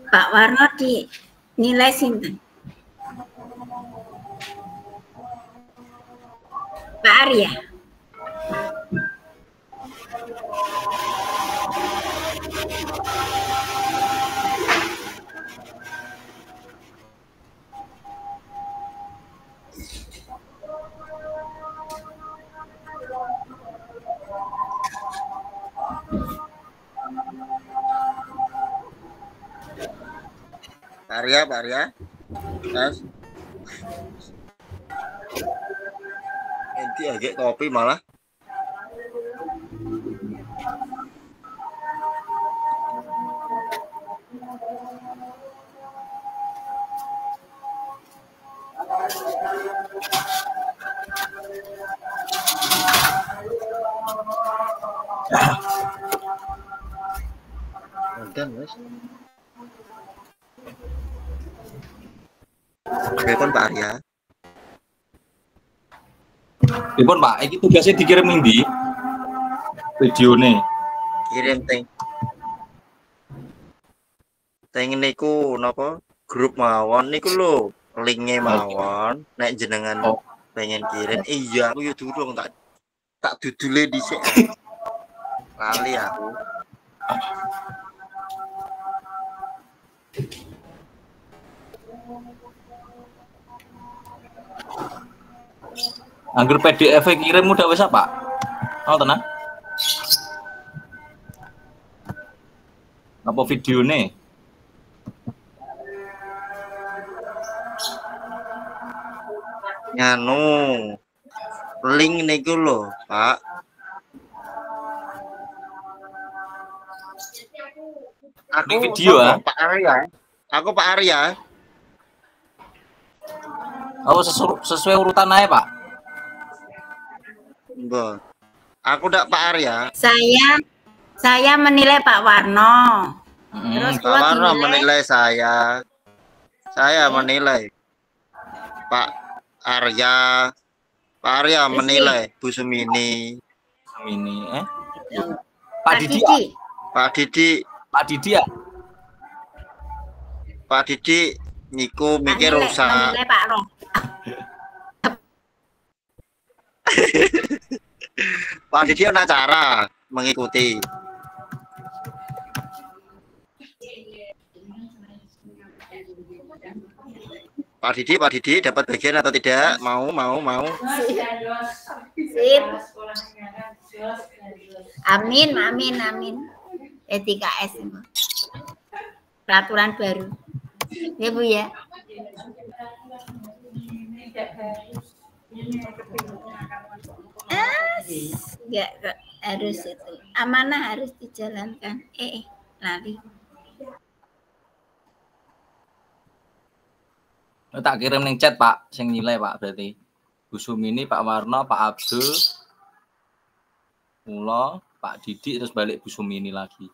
Pak Warno dinilai sinten? Pak Arya. Pak Arya. Mas. Nanti agak kopi malah. Udah, Mas. Telepon Pak Arya. Pripun Pak, iki tugasnya dikirim ndi? Videone. Kirim teng niku napa? Grup mawon niku lho, linknya mawon. Nek jenengan pengen kirim, iya aku yo durung tak dudule dhisik. Lali aku. Angger PDF kirim udah wis apa? Oh tenang. Apa videone? Nganu link niku lho, Pak. Aku Ini video ah. Pak Arya. Aku Pak Arya. Oh sesuai urutan aja Pak. Mbak. Aku ndak Pak Arya. Saya menilai Pak Warno. Terus Pak Warno menilai saya. Saya menilai Pak Arya. Pak Arya menilai Bu Sumini. Sumini Pak Didi. Pak Didi. Pak Didi ya? Pak Didi niku mikir rusak. Menilai Pak Rom. Pak Didi ada cara mengikuti. Pak Didi dapat bagian atau tidak? Mau. Sip. Amin. ETKS itu. Peraturan baru. Ya Bu ya. Enggak harus itu. Amanah harus dijalankan. Lari. Tak kirim ning chat Pak, sing nilai Pak berarti. Bu Sumini, Pak Warno, Pak Abdul, Mula, Pak Didi terus balik Bu Sumini lagi.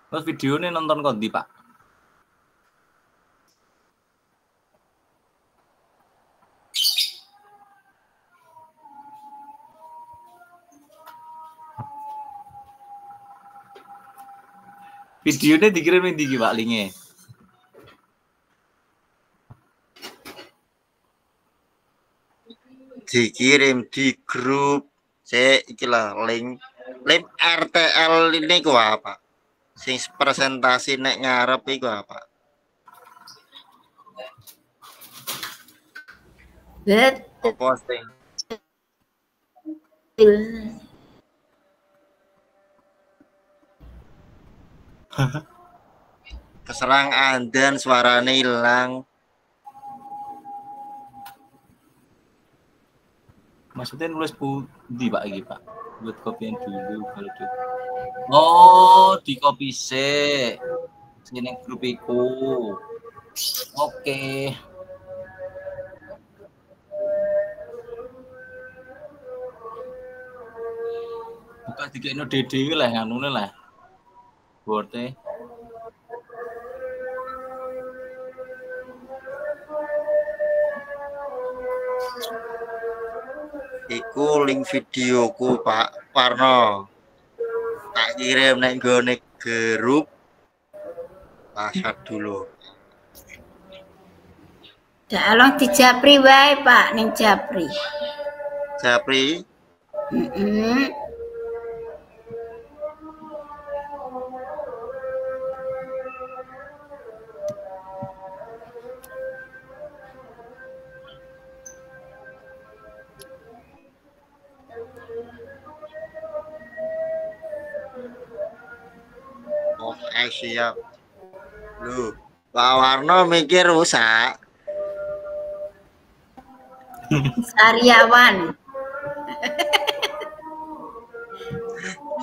Terus videonya nonton kondi Pak. Videonya dikirim di Pak linknya. Dikirim di grup. Ikilah link RTL ini ku apa? Sing presentasi nek ngarep iku apa? Betul. Posting. Keserang andan suaranya hilang. Maksudnya nulis di Pak iki Pak. Buat kopian dulu baru di. Oh, di copy sih. Sini grup iku. Oke. buka dikene dhewe lah nganune lah. Borte. Iku link videoku Pak Warno. Tak kirim nek nggone grup. Pasat dulu. Jalong di Japri wae Pak ning Japri. Japri. Oh, siap. Lu, Pak Warno mikir rusak. Sariawan.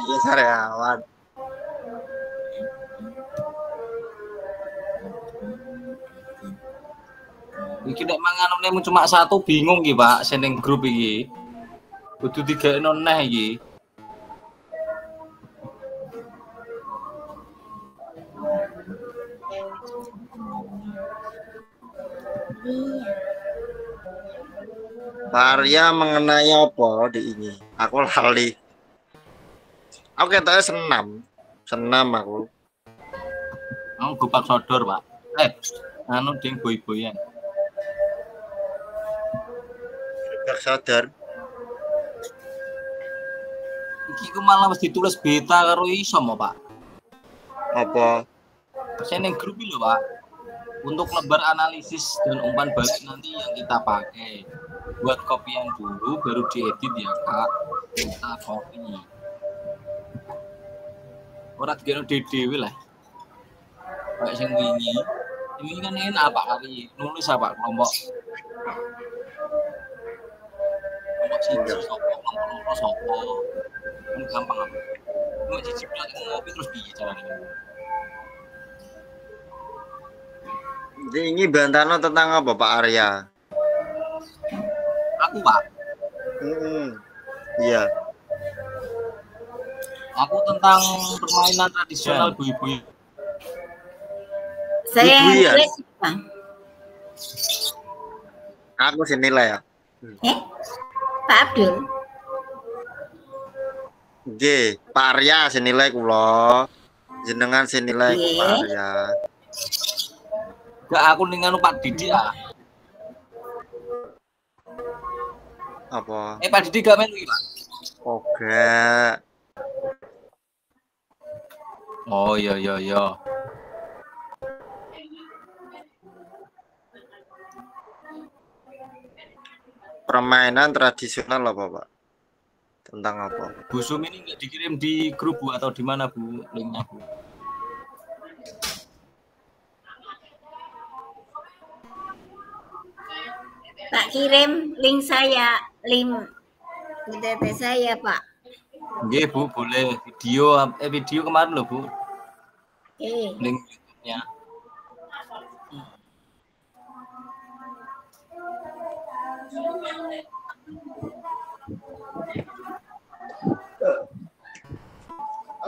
Iya, sariawan. Iki nek manganane cuma satu bingung iki, Pak, seneng grup iki. Kudu digekno neh iki. Varia mengenai apa di ini? Aku lali. Aku katanya senam aku. Aku gupak sodor, Pak. Anu ding boy-boyan. Gak sadar. Iki ku malah mesti ditulis beta karo iso mo, Pak. Apa? Saya neng grup lho, Pak. Untuk lebar analisis dan umpan balik nanti yang kita pakai. Buat kopian dulu, baru diedit ya, Kak. Kita copy. Ora digeno dhewe lah. Kayak sing wingi. Ini kan enak Pak kali nulis apa kelompok. Kelompok siji sopo, kelompok loro sopo. Kan gampang apa. Cuma cicip lagi ngopi terus piye caranya. Jadi ini Bantano tentang apa Pak Arya? Aku Pak. Iya. Aku tentang permainan tradisional bui-bui. Saya Bui-buian. nulis Bang. Aku senilai ya. Pak Abdul. Oke, Pak Arya senilai kula. Jenengan senilai Nggih. Pak Arya. Gak aku ning anu Pak Didi ah. Apa? Pak Didi gak melu iki, Pak. Oke. Oh iya. Permainan tradisional apa Pak? Tentang apa? Bu Sum ini nggak dikirim di grup Bu atau di mana Bu linknya Bu? Tak kirim link saya, link UTT saya, Pak. Nggih Bu, boleh video kemarin loh Bu, Oke. link YouTube-nya.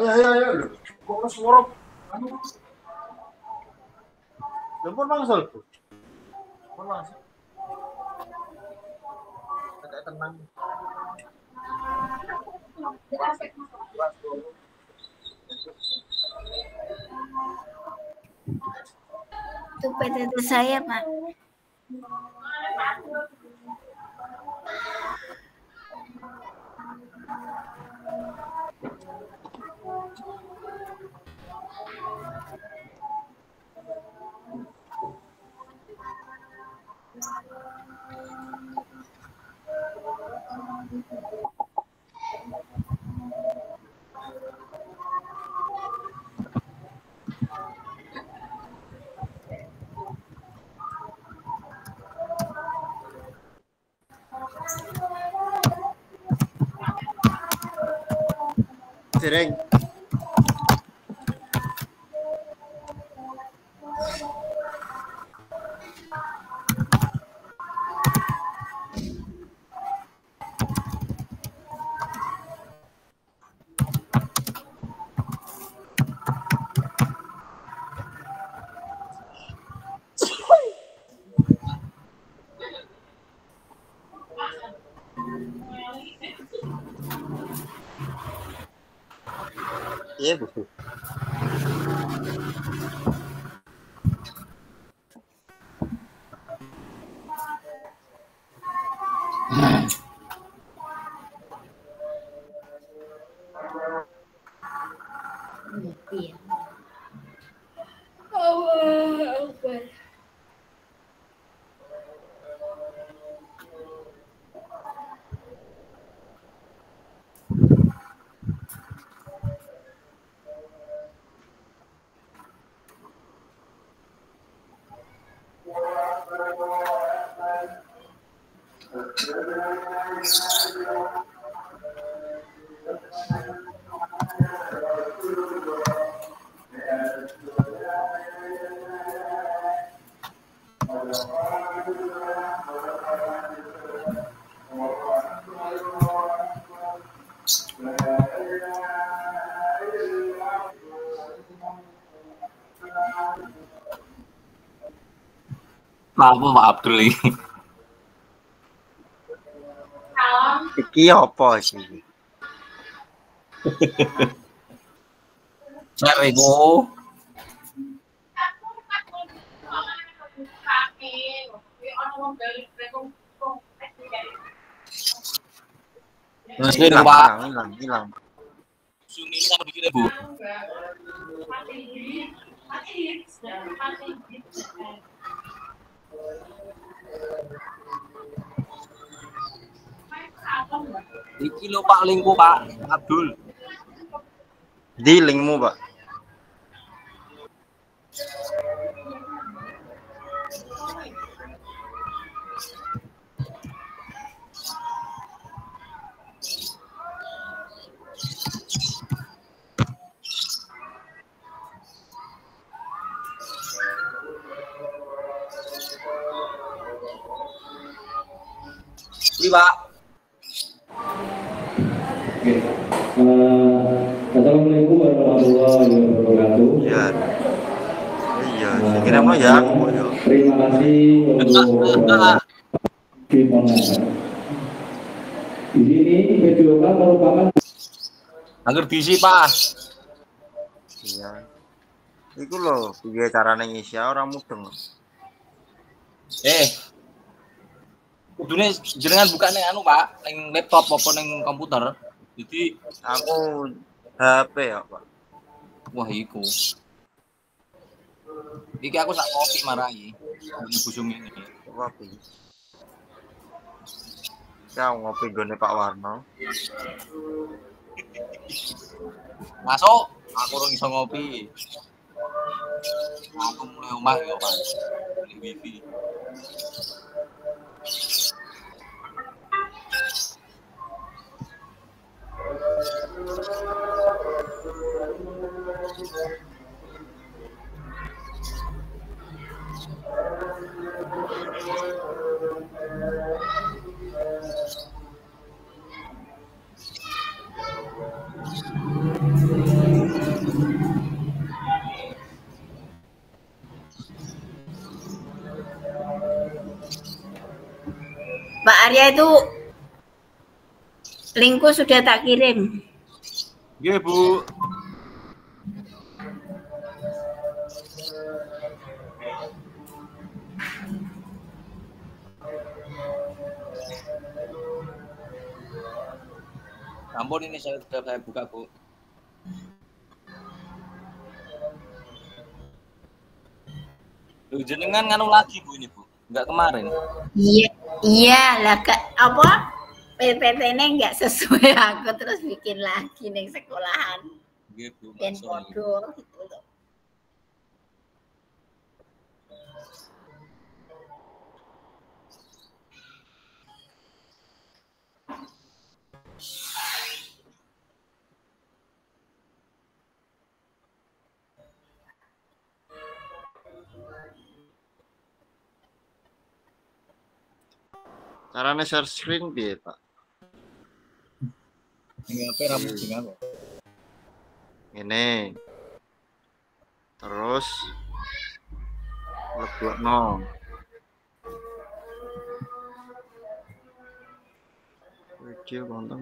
Ayo. Kok suara anu? Lempar bangsal, Bu. Lempar bangsal. Tenang. Itu PTT saya, Pak. Sering. Iya, Bu. Iya. Allah Akbar. Apa Pak Abdul ini? Iki apa sih? Cewek iku. Terus ini Pak. Hilang. Sumi ini apa bikinnya Bu? Iki lho Pak lingku Pak Abdul. Di linkmu, Pak. Ini Pak. Assalamualaikum warahmatullahi wabarakatuh. Iya. Iya, saya kira mau ya. Terima kasih untuk Bimonas. Di sini PJOK merupakan Angger diisi Pak. Iya. Iku lho, piye carane ngisi ora mudeng. Kudune jenengan buka ning anu Pak, ning laptop apa ning komputer. Jadi Aku HP ya, Pak. wah iku. Iki aku sak kopi marai. Ini busung ini. Kopi. Ya ngopi gone Pak Warno. Masuk, aku ora iso ngopi. Aku mulai omah ya Pak. Beli wifi. Pak Arya itu linkku sudah tak kirim. Nggih, Bu. Ampun ini sudah saya buka, Bu. Loh, jenengan nganu lagi, Bu ini, Bu. Enggak kemarin. Iya lah apa PPT-nya nggak sesuai aku terus bikin lagi nih sekolahan. Nggih, Bu. Dan Masuk. bodoh gitu loh. Carane share screen piye, Pak? Ini apa rambut jenengan kok? Ini. Terus lebokno. Video konten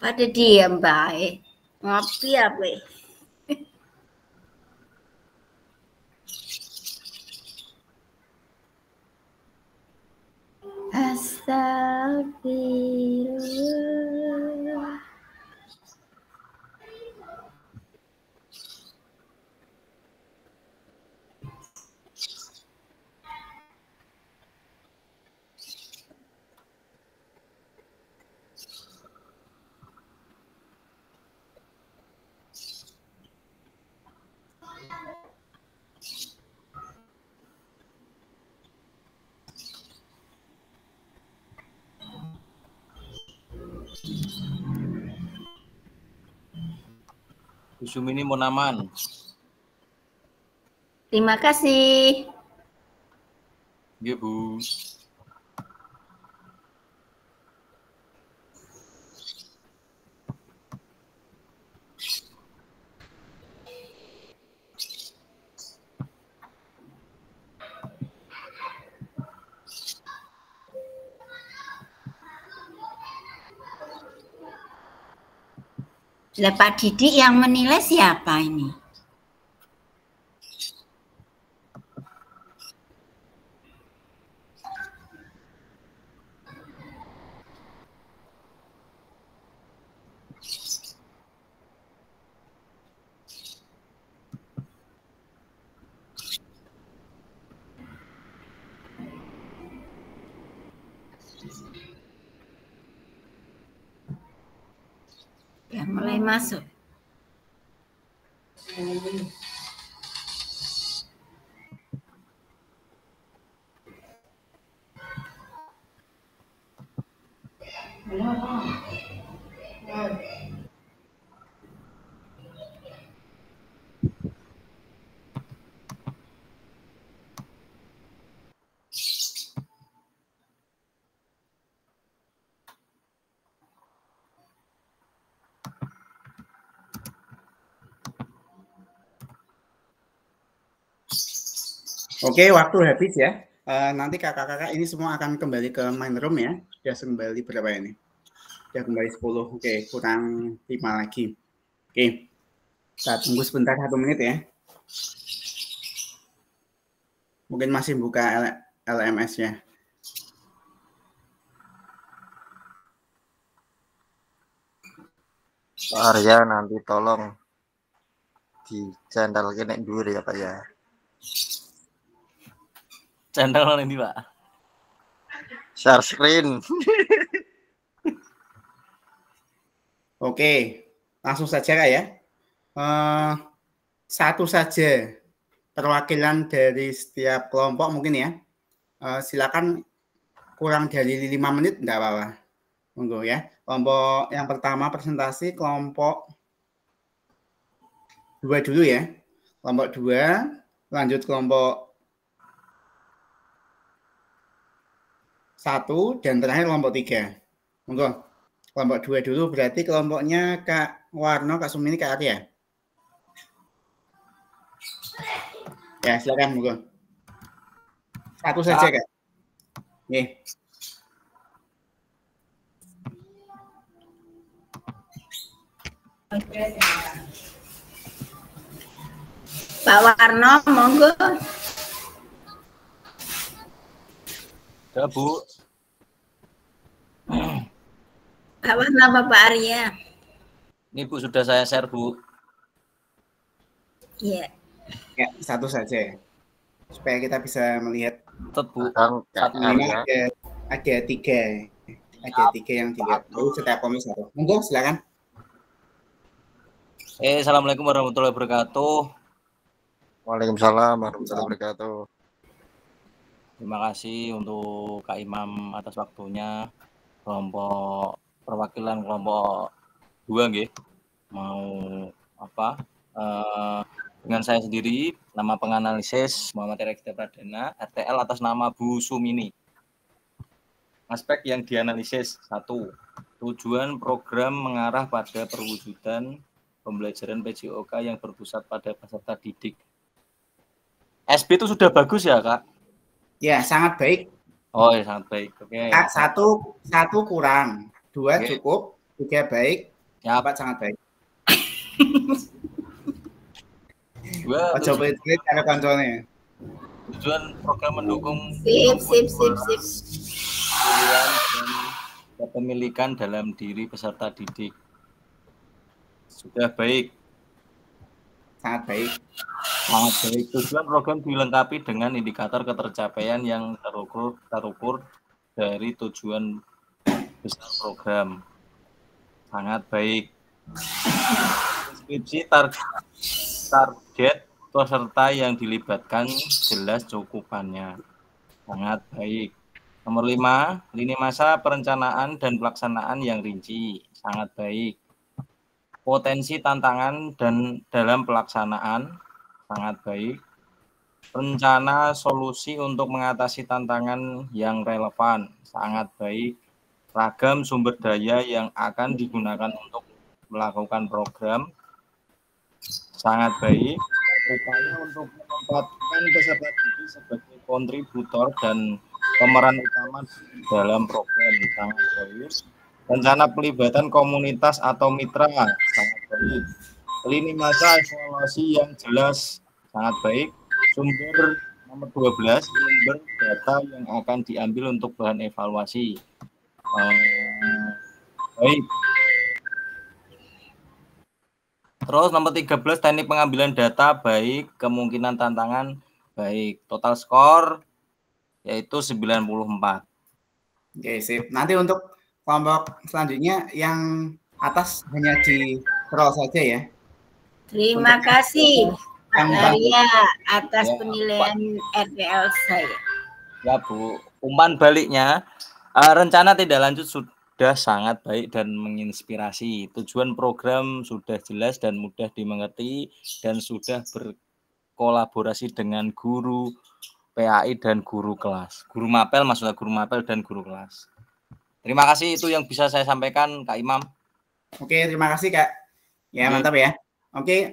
Pada diam baik. Ngopi apa? Astagfirullah. Bu Sumini Monaman. Terima kasih. Iya, Bu. Lah Pak Didik yang menilai siapa ini? Ya, mulai masuk. Oke, waktu habis ya. Nanti kakak-kakak ini semua akan kembali ke main room ya. Sudah kembali berapa ini? Sudah kembali 10. Oke, kurang 5 lagi. Oke, kita tunggu sebentar 1 menit ya. Mungkin masih buka LMS-nya. Pak Arya nanti tolong di channel kene dhuwur ya Pak ya. Channel ini, Pak. Share screen. Oke, langsung saja Kak ya. Satu saja perwakilan dari setiap kelompok mungkin ya. Silakan kurang dari 5 menit enggak apa-apa. Monggo ya. Kelompok yang pertama presentasi kelompok 2 dulu ya. Kelompok 2 lanjut kelompok 1 dan terakhir kelompok 3. Monggo. Kelompok 2 dulu berarti kelompoknya Kak Warno, Kak Sumini, Kak Arya. Ya, silakan monggo. Satu saja, Kak. Nih. Pak Warno, monggo. Ya, Bu. Pak Warno apa Pak Arya? Ini Bu sudah saya share, Bu. Iya. Ya, satu saja. Supaya kita bisa melihat. Tetap, Bu. Ini ada 3. Ada 3 yang dilihat. Lalu setiap komisi 1. Monggo, silakan. Assalamualaikum warahmatullahi wabarakatuh. Waalaikumsalam warahmatullahi wabarakatuh. Terima kasih untuk Kak Imam atas waktunya. Kelompok perwakilan kelompok 2 nggih. Mau apa? Dengan saya sendiri, nama penganalisis Muhammad Rekda Pradana, RTL atas nama Bu Sumini. Aspek yang dianalisis 1. Tujuan program mengarah pada perwujudan pembelajaran PJOK yang berpusat pada peserta didik. SB itu sudah bagus ya, Kak? Ya, sangat baik. Oh, ya sangat baik. Oke. Satu kurang, 2 cukup, 3 baik, 4 sangat baik. Coba itu cara kontrolnya. Tujuan program mendukung Sip. pilihan dan kepemilikan dalam diri peserta didik. Sudah baik. Sangat baik. Sangat baik. Tujuan program dilengkapi dengan indikator ketercapaian yang terukur dari tujuan besar program. Sangat baik. Deskripsi target peserta yang dilibatkan jelas cukupannya. Sangat baik. Nomor 5, lini masa perencanaan dan pelaksanaan yang rinci. Sangat baik. Potensi tantangan dan dalam pelaksanaan. Sangat baik. Rencana solusi untuk mengatasi tantangan yang relevan. Sangat baik. Ragam sumber daya yang akan digunakan untuk melakukan program. Sangat baik. Upaya untuk menempatkan peserta didik sebagai kontributor dan pemeran utama dalam program. Sangat baik. Rencana pelibatan komunitas atau mitra. Sangat baik. Lini masa evaluasi yang jelas. Sangat baik. Sumber nomor 12, sumber data yang akan diambil untuk bahan evaluasi. Baik. Terus nomor 13, teknik pengambilan data baik, kemungkinan tantangan baik. Total skor yaitu 94. Oke, sip. Nanti untuk kelompok selanjutnya yang atas hanya di scroll saja ya. Terima kasih Pak Arya atas Ya, penilaian RTL saya. Ya Bu, umpan baliknya rencana tidak lanjut sudah sangat baik dan menginspirasi. Tujuan program sudah jelas dan mudah dimengerti dan sudah berkolaborasi dengan guru PAI dan guru kelas. Guru mapel maksudnya guru mapel dan guru kelas. Terima kasih, itu yang bisa saya sampaikan Kak Imam. Oke, terima kasih Kak. Ya, mantap ya. Oke,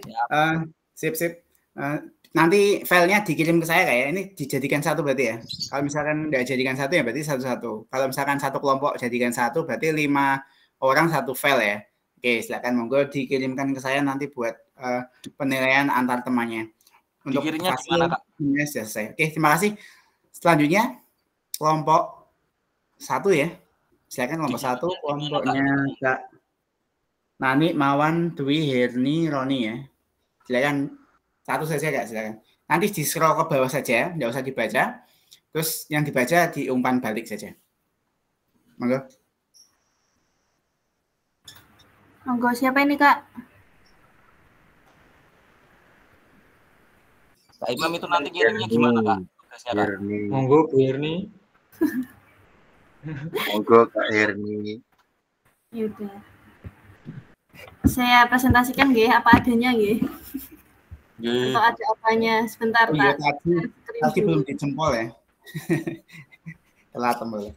sip. Nanti filenya dikirim ke saya Kak ya. Ini dijadikan satu berarti ya. Kalau misalkan tidak jadikan satu ya berarti satu-satu. Kalau misalkan satu kelompok jadikan satu berarti 5 orang satu file ya. Oke, silakan monggo dikirimkan ke saya nanti buat penilaian antar temannya. Untuk dikirimnya gimana Kak? Selesai. Oke, terima kasih. Selanjutnya kelompok 1 ya. Silakan kelompok 1, kelompoknya Kak Nani, Mawan, Dwi, Herni, Roni ya. Silakan satu saja Kak, silakan. Nanti di scroll ke bawah saja, tidak usah dibaca. Terus yang dibaca diumpan balik saja. Monggo. Monggo, siapa ini Kak? Kak Imam itu nanti kirimnya gimana Kak? Monggo Bu Herni. Monggo Kak Herni. Yaudah. Saya presentasikan nggih apa adanya nggih. Atau ada apanya? Sebentar, Oh iya, tak. tadi belum dijempol ya. Telat tembel.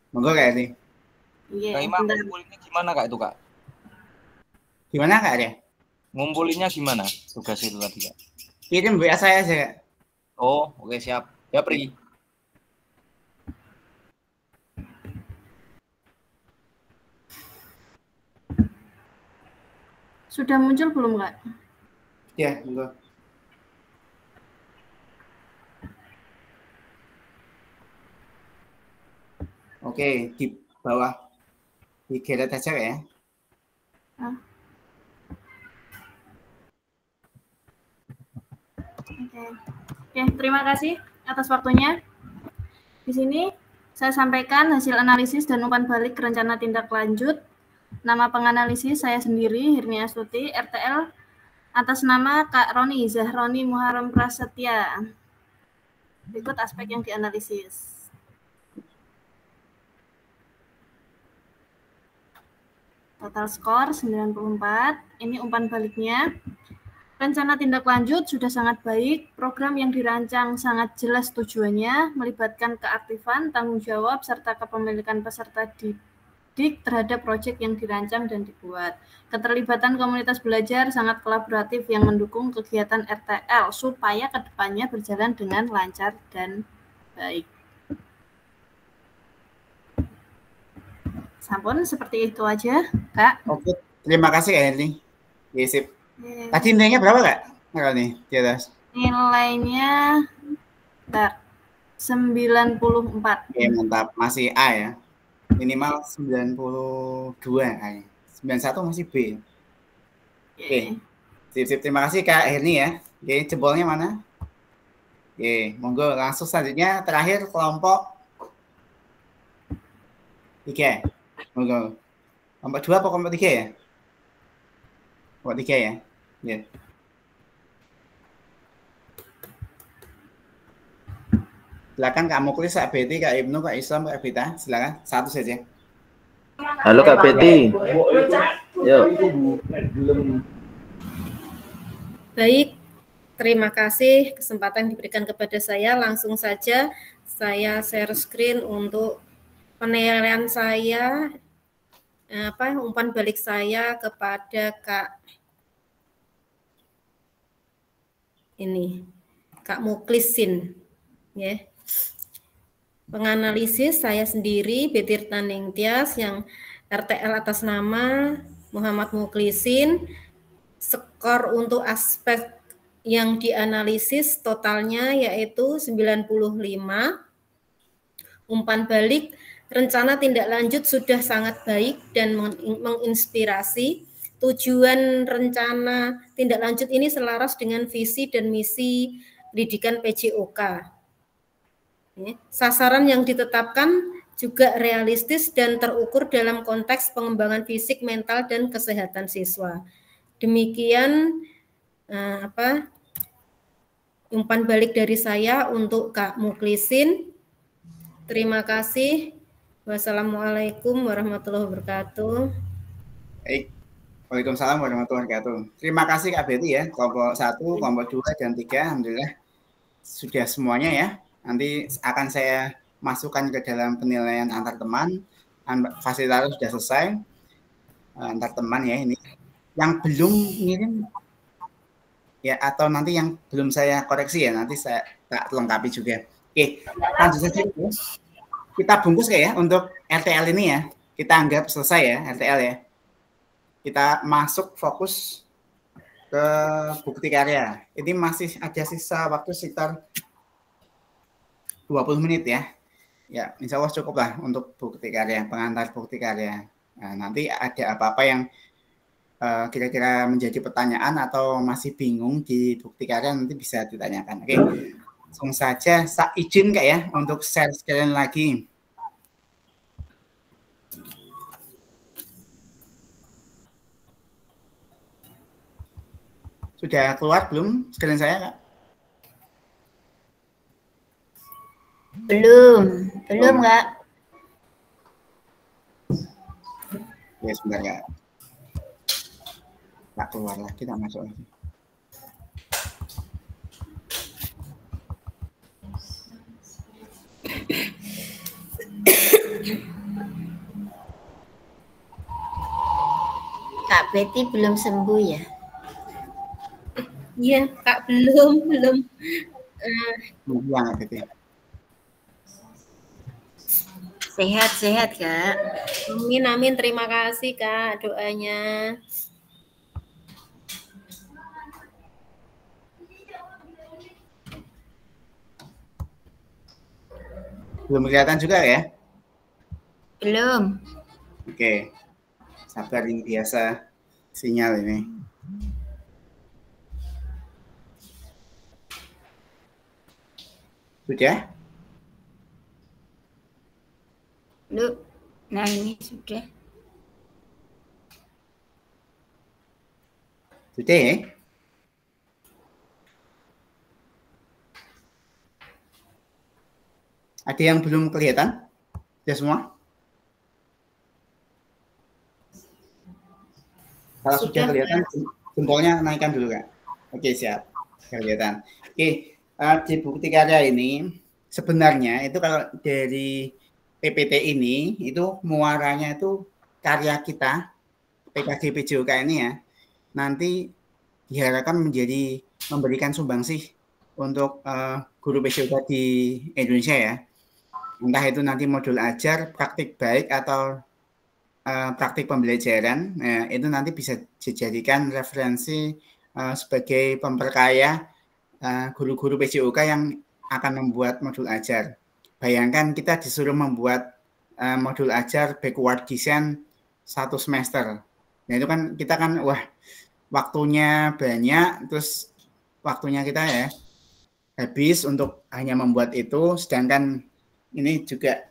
Monggo Kak ini. Iya, Kak Ima, ngumpulinnya gimana Kak itu Kak? Gimana Kak ya? Ngumpulinnya gimana tugas itu tadi Kak? Kirim WA saya aja Kak. Oh, oke siap. Ya, Pri. Sudah muncul belum, Kak? Ya, monggo. Oke, di bawah di geret aja ya. Oke, terima kasih atas waktunya. Di sini saya sampaikan hasil analisis dan umpan balik rencana tindak lanjut. Nama penganalisis saya sendiri, Hirni Astuti, RTL, atas nama Kak Roni Zahroni Muharram Prasetya. Berikut aspek yang dianalisis. Total skor 94, ini umpan baliknya. Rencana tindak lanjut sudah sangat baik, program yang dirancang sangat jelas tujuannya, melibatkan keaktifan, tanggung jawab, serta kepemilikan peserta didik terhadap proyek yang dirancang dan dibuat. Keterlibatan komunitas belajar sangat kolaboratif yang mendukung kegiatan RTL supaya kedepannya berjalan dengan lancar dan baik. Sampun, seperti itu aja, Kak. Oke, terima kasih Kak Herni. Sip. Tadi nilainya berapa Kak? Nah, nih di atas. Nilainya 94. Oke, mantap. Masih A ya. Minimal 92 A. 91 masih B. Oke. Sip. Terima kasih Kak Herni ya. Oke, jempolnya mana? Oke, monggo langsung selanjutnya terakhir kelompok 3. Monggo. Kelompok 2 apa kelompok 3 ya? Kelompok 3 ya. Ya. Silakan Kak Muklis, Kak Betty, Kak Ibnu, Kak Islam, Kak Vita. Silakan satu saja. Halo Kak Betty. Yuk. Baik, terima kasih kesempatan diberikan kepada saya. Langsung saja saya share screen untuk penilaian saya, umpan balik saya kepada Kak Kak Muklisin, ya. Penganalisis saya sendiri Betty Taningtyas yang RTL atas nama Muhammad Muklisin. Skor untuk aspek yang dianalisis totalnya yaitu 95. Umpan balik rencana tindak lanjut sudah sangat baik dan menginspirasi. Tujuan rencana tindak lanjut ini selaras dengan visi dan misi pendidikan PJOK. Sasaran yang ditetapkan juga realistis dan terukur dalam konteks pengembangan fisik, mental, dan kesehatan siswa. Demikian umpan balik dari saya untuk Kak Muklisin. Terima kasih. Wassalamualaikum warahmatullahi wabarakatuh. Baik. Waalaikumsalam warahmatullahi wabarakatuh. Terima kasih Kak Betty ya. Kelompok 1, kelompok 2, dan 3. Alhamdulillah sudah semuanya ya. Nanti akan saya masukkan ke dalam penilaian antar teman. Fasilitator sudah selesai. Antar teman ya ini. Yang belum ngirim ya, atau nanti yang belum saya koreksi ya, nanti saya tak lengkapi juga. Oke, lanjut saja. Kita bungkus kayak ya untuk RTL ini ya. Kita anggap selesai ya RTL ya. Kita masuk fokus ke bukti karya. Ini masih ada sisa waktu sekitar 20 menit ya. Ya, insya Allah cukup lah untuk bukti karya, pengantar bukti karya. Nah, nanti ada apa-apa yang kira-kira menjadi pertanyaan atau masih bingung di bukti karya nanti bisa ditanyakan. Oke, langsung saja saya izin Kak ya untuk share sekalian lagi. Sudah keluar belum screen saya, Kak? Belum, Kak. Ya, sebentar, Kak. Tak keluar lagi, tak masuk lagi. Kak Betty belum sembuh ya? Iya, Kak, belum. Iya, Kak Betty. Sehat-sehat, Kak. Amin. Terima kasih, Kak, doanya. Belum kelihatan juga ya? Belum. Oke. Sabar, ini biasa sinyal ini. Sudah? Nah, ini sudah. Sudah ya? Ada yang belum kelihatan? Sudah semua? Kalau sudah kelihatan, jempolnya naikkan dulu, Kak. Oke, siap. Kelihatan. Oke, di bukti karya ini sebenarnya itu kalau dari PPT ini itu muaranya itu karya kita PKG PJOK ini ya, nanti diharapkan memberikan sumbangsih untuk guru PJOK di Indonesia ya. Entah itu nanti modul ajar, praktik baik atau praktik pembelajaran, itu nanti bisa dijadikan referensi sebagai pemperkaya guru-guru PJOK yang akan membuat modul ajar. Bayangkan kita disuruh membuat modul ajar backward design 1 semester. Nah itu kan kita kan wah waktunya banyak, terus waktunya kita ya habis untuk hanya membuat itu, sedangkan ini juga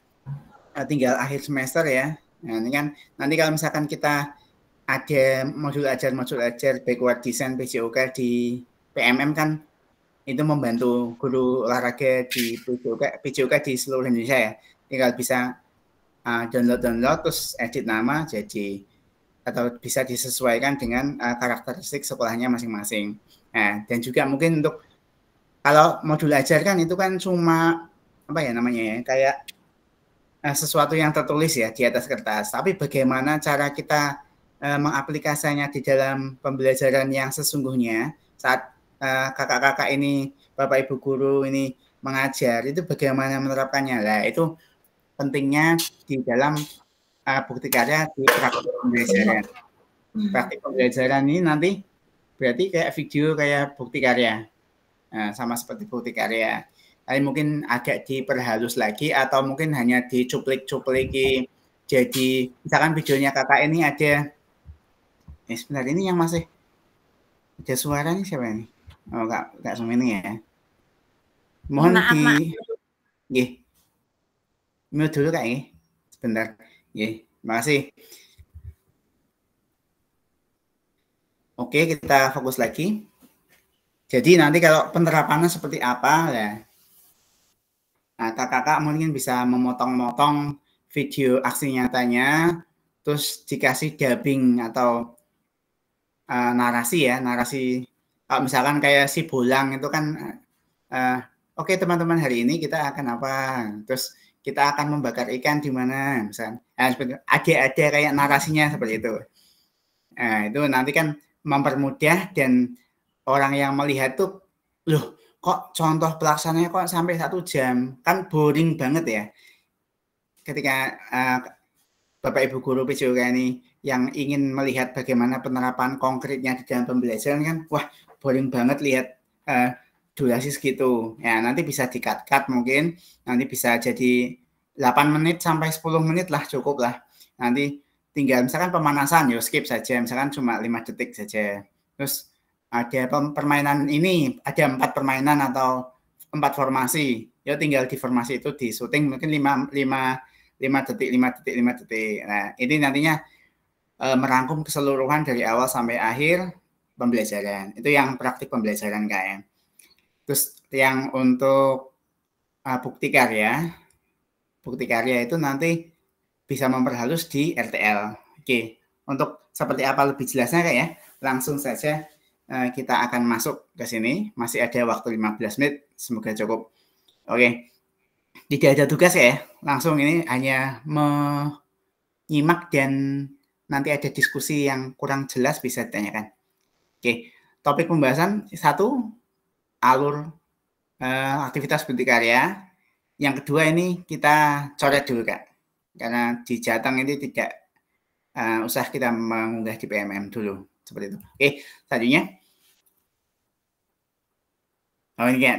tinggal akhir semester ya. Nah ini kan nanti kalau misalkan kita ada modul ajar backward design PJOK di PMM kan itu membantu guru olahraga di PJOK di seluruh Indonesia ya. Tinggal bisa download terus edit nama jadi atau bisa disesuaikan dengan karakteristik sekolahnya masing-masing. Nah, dan juga mungkin untuk kalau modul ajar kan itu kan cuma apa ya namanya ya kayak sesuatu yang tertulis ya di atas kertas. Tapi bagaimana cara kita mengaplikasikannya di dalam pembelajaran yang sesungguhnya saat kakak-kakak ini, Bapak Ibu guru ini mengajar, itu bagaimana menerapkannya. Nah, itu pentingnya di dalam bukti karya di praktik pembelajaran. Praktik pembelajaran ini nanti berarti kayak video, kayak bukti karya. Nah, sama seperti bukti karya. Tapi mungkin agak diperhalus lagi atau mungkin hanya dicuplik-cupliki. Jadi, misalkan videonya kakak ini ada, sebentar ini yang masih ada suara nih siapa ini? Oh, Kak Sumini ya. Mohon mute dulu Kak ini. Sebentar. Terima kasih. Oke, kita fokus lagi. Jadi nanti kalau penerapannya seperti apa ya? Nah, kakak mungkin bisa memotong-motong video aksi nyatanya, terus dikasih dubbing atau narasi ya, narasi. Kalau misalkan kayak si Bolang itu kan, oke teman-teman hari ini kita akan apa? Terus kita akan membakar ikan di mana? Misalkan, ada kayak narasinya seperti itu. Nah, itu nanti kan mempermudah dan orang yang melihat tuh, loh kok contoh pelaksananya kok sampai 1 jam? Kan boring banget ya. Ketika Bapak Ibu guru PJOK ini yang ingin melihat bagaimana penerapan konkretnya di dalam pembelajaran kan, wah boring banget lihat durasi segitu. Ya nanti bisa di-cut mungkin, nanti bisa jadi 8 menit sampai 10 menit lah cukup lah. Nanti tinggal misalkan pemanasan, skip saja, misalkan cuma 5 detik saja. Terus ada permainan ini, ada 4 permainan atau 4 formasi. Ya tinggal di formasi itu di syuting mungkin 5 detik. Nah, ini nantinya merangkum keseluruhan dari awal sampai akhir pembelajaran. Itu yang praktik pembelajaran KM. Terus yang untuk bukti karya itu nanti bisa memperhalus di RTL. Oke, untuk seperti apa lebih jelasnya Kak ya? langsung saja kita akan masuk ke sini. Masih ada waktu 15 menit, semoga cukup. Oke, tidak ada tugas ya, langsung ini hanya menyimak dan nanti ada diskusi yang kurang jelas bisa ditanyakan. Oke, topik pembahasan 1, alur aktivitas bukti karya. Yang kedua ini kita coret dulu Kak, karena di Jateng ini tidak usah kita mengunggah di PMM dulu, seperti itu. Oke, selanjutnya.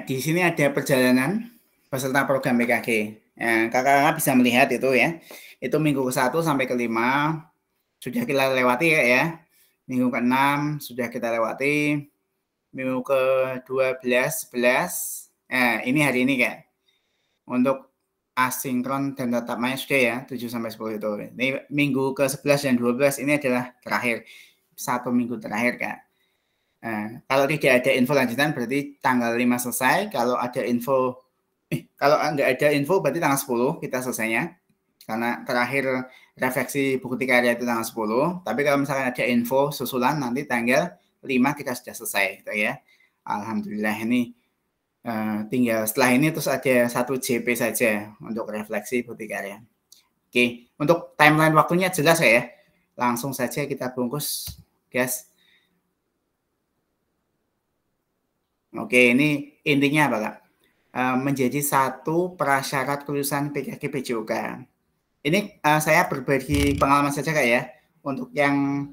Di sini ada perjalanan peserta program PKG. Kakak-kakak bisa melihat itu ya. Itu minggu ke-1 sampai ke-5 sudah kita lewati ya. Minggu ke-6 sudah kita lewati. Minggu ke-12, 11. Ini hari ini Kak. Untuk asinkron dan tatap maya sudah ya, 7 sampai 10 itu. Ini minggu ke-11 dan 12 ini adalah terakhir. 1 minggu terakhir Kak. Kalau tidak ada info lanjutan berarti tanggal 5 selesai. Kalau ada info kalau nggak ada info berarti tanggal 10 kita selesainya. Karena terakhir refleksi bukti karya itu tanggal 10. Tapi kalau misalkan ada info susulan nanti tanggal 5 kita sudah selesai gitu ya. Alhamdulillah ini tinggal setelah ini terus ada 1 JP saja untuk refleksi bukti karya. Oke, untuk timeline waktunya jelas ya. Langsung saja kita bungkus, guys. Oke, ini intinya apa Kak? Menjadi 1 prasyarat kelulusan PKG PJOK. Ini saya berbagi pengalaman saja Kak ya. Untuk yang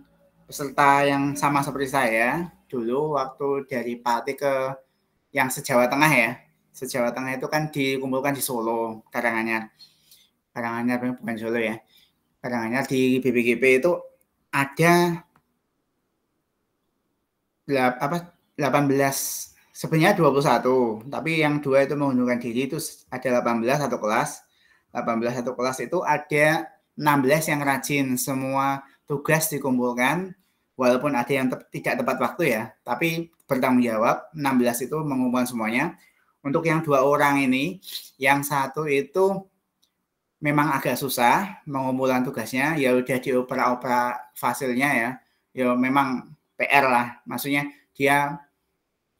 peserta yang sama seperti saya, dulu waktu dari Pati ke yang se-Jawa Tengah ya. Se-Jawa Tengah itu kan dikumpulkan di Solo, Karanganyar. Karanganyar bukan Solo ya. Karanganyar di BPGP itu ada 18, sebenarnya 21, tapi yang 2 itu mengundurkan diri, itu ada 18 satu kelas. 18 satu kelas itu ada 16 yang rajin, semua tugas dikumpulkan, walaupun ada yang tidak tepat waktu ya, tapi bertanggung jawab, 16 itu mengumpulkan semuanya. Untuk yang 2 orang ini, yang 1 itu memang agak susah mengumpulkan tugasnya, ya udah dioper-oper fasilnya ya, ya memang PR lah, maksudnya dia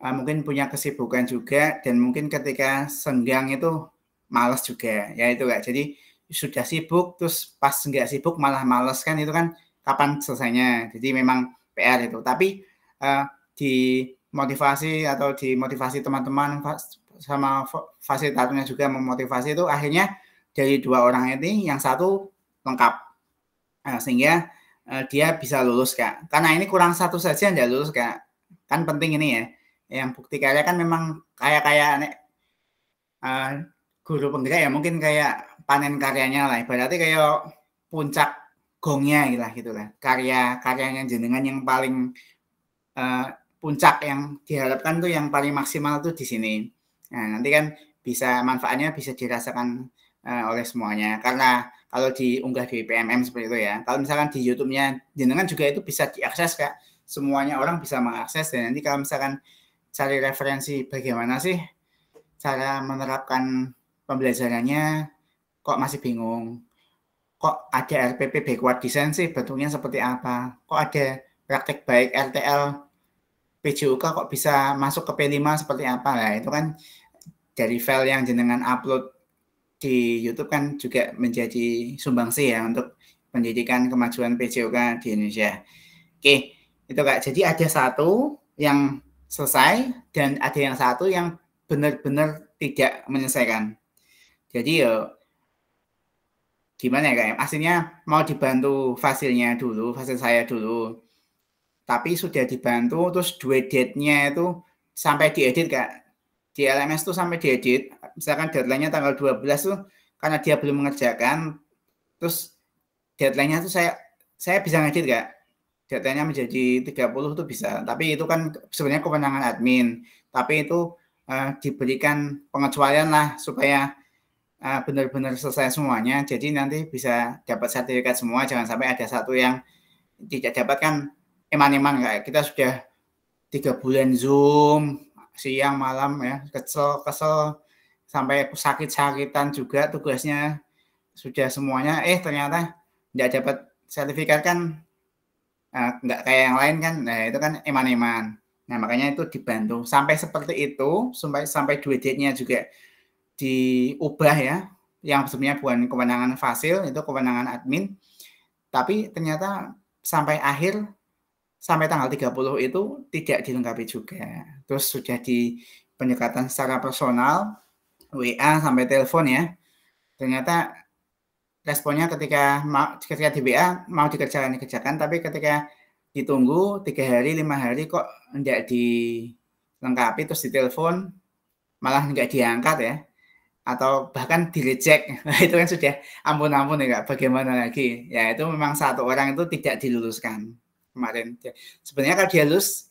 mungkin punya kesibukan juga dan mungkin ketika senggang itu malas juga ya itu Kak. Jadi sudah sibuk terus pas nggak sibuk malah malas kan, itu kan kapan selesainya. Jadi memang PR itu. Tapi dimotivasi atau dimotivasi teman-teman sama fasilitatornya juga memotivasi, itu akhirnya dari 2 orang ini yang 1 lengkap sehingga dia bisa lulus Kak. Karena ini kurang 1 saja nggak lulus Kak. Kan penting ini ya. Yang bukti karya kan memang kayak guru penggerak ya, mungkin kayak panen karyanya lah, berarti kayak puncak gongnya gitu lah, karyanya jenengan yang paling puncak yang diharapkan tuh yang paling maksimal tuh di sini. Nah, nanti kan bisa manfaatnya bisa dirasakan oleh semuanya, karena kalau diunggah di PMM seperti itu ya. Kalau misalkan di YouTube-nya jenengan juga itu bisa diakses Kak, semuanya orang bisa mengakses. Dan nanti kalau misalkan cari referensi bagaimana sih cara menerapkan pembelajarannya, kok masih bingung, kok ada RPP backward design sih bentuknya seperti apa, kok ada praktek baik RTL PJOK kok bisa masuk ke P5 seperti apa, lah itu kan dari file yang jenengan upload di YouTube kan juga menjadi sumbangsi ya untuk pendidikan kemajuan PJOK di Indonesia. Oke, itu Kak. Jadi ada 1 yang selesai dan ada yang 1 yang benar-benar tidak menyelesaikan. Jadi gimana ya Kak? Aslinya mau dibantu fasilnya dulu, fasil saya dulu. Tapi sudah dibantu terus due date-nya itu sampai diedit Kak. Di LMS tuh sampai diedit. Misalkan deadline-nya tanggal 12 tuh karena dia belum mengerjakan, terus deadline-nya tuh saya bisa ngedit Kak. Datanya menjadi 30 itu bisa, tapi itu kan sebenarnya kewenangan admin, tapi itu diberikan pengecualian lah supaya benar-benar selesai semuanya, jadi nanti bisa dapat sertifikat semua, jangan sampai ada 1 yang tidak dapat kan eman-eman kayak kita sudah 3 bulan Zoom, siang malam ya, kesel sampai sakit-sakitan juga tugasnya sudah semuanya, ternyata tidak dapat sertifikat kan. nggak kayak yang lain kan. Nah, itu kan eman-eman. Nah, makanya itu dibantu. Sampai seperti itu, sampai due date-nya juga diubah ya. Yang sebenarnya bukan kewenangan Fasil, itu kewenangan admin. Tapi ternyata sampai akhir, sampai tanggal 30 itu tidak dilengkapi juga. Terus sudah di pendekatan secara personal, WA sampai telepon ya. Ternyata responnya ketika di WA mau dikerjakan, tapi ketika ditunggu 3 hari, 5 hari kok tidak dilengkapi, terus ditelepon malah nggak diangkat ya, atau bahkan di reject. Nah, itu kan sudah ampun-ampun ya Kak, bagaimana lagi? Ya itu memang satu orang itu tidak diluluskan kemarin. Sebenarnya kalau dia lulus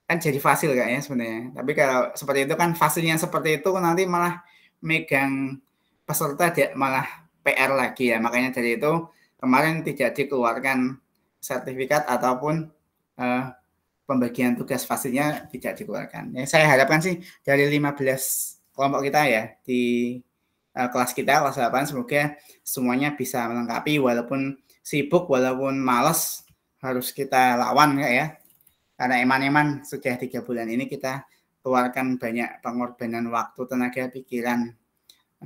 kan jadi Fasil Kak ya sebenarnya. Tapi kalau seperti itu kan Fasilnya seperti itu nanti malah megang peserta malah PR lagi ya. Makanya dari itu kemarin tidak dikeluarkan sertifikat ataupun pembagian tugas Fasilnya tidak dikeluarkan. Yang saya harapkan sih dari 15 kelompok kita ya di kelas kita, kelas 8, semoga semuanya bisa melengkapi walaupun sibuk, walaupun malas, harus kita lawan ya. Karena eman-eman sudah 3 bulan ini kita keluarkan banyak pengorbanan waktu, tenaga, pikiran,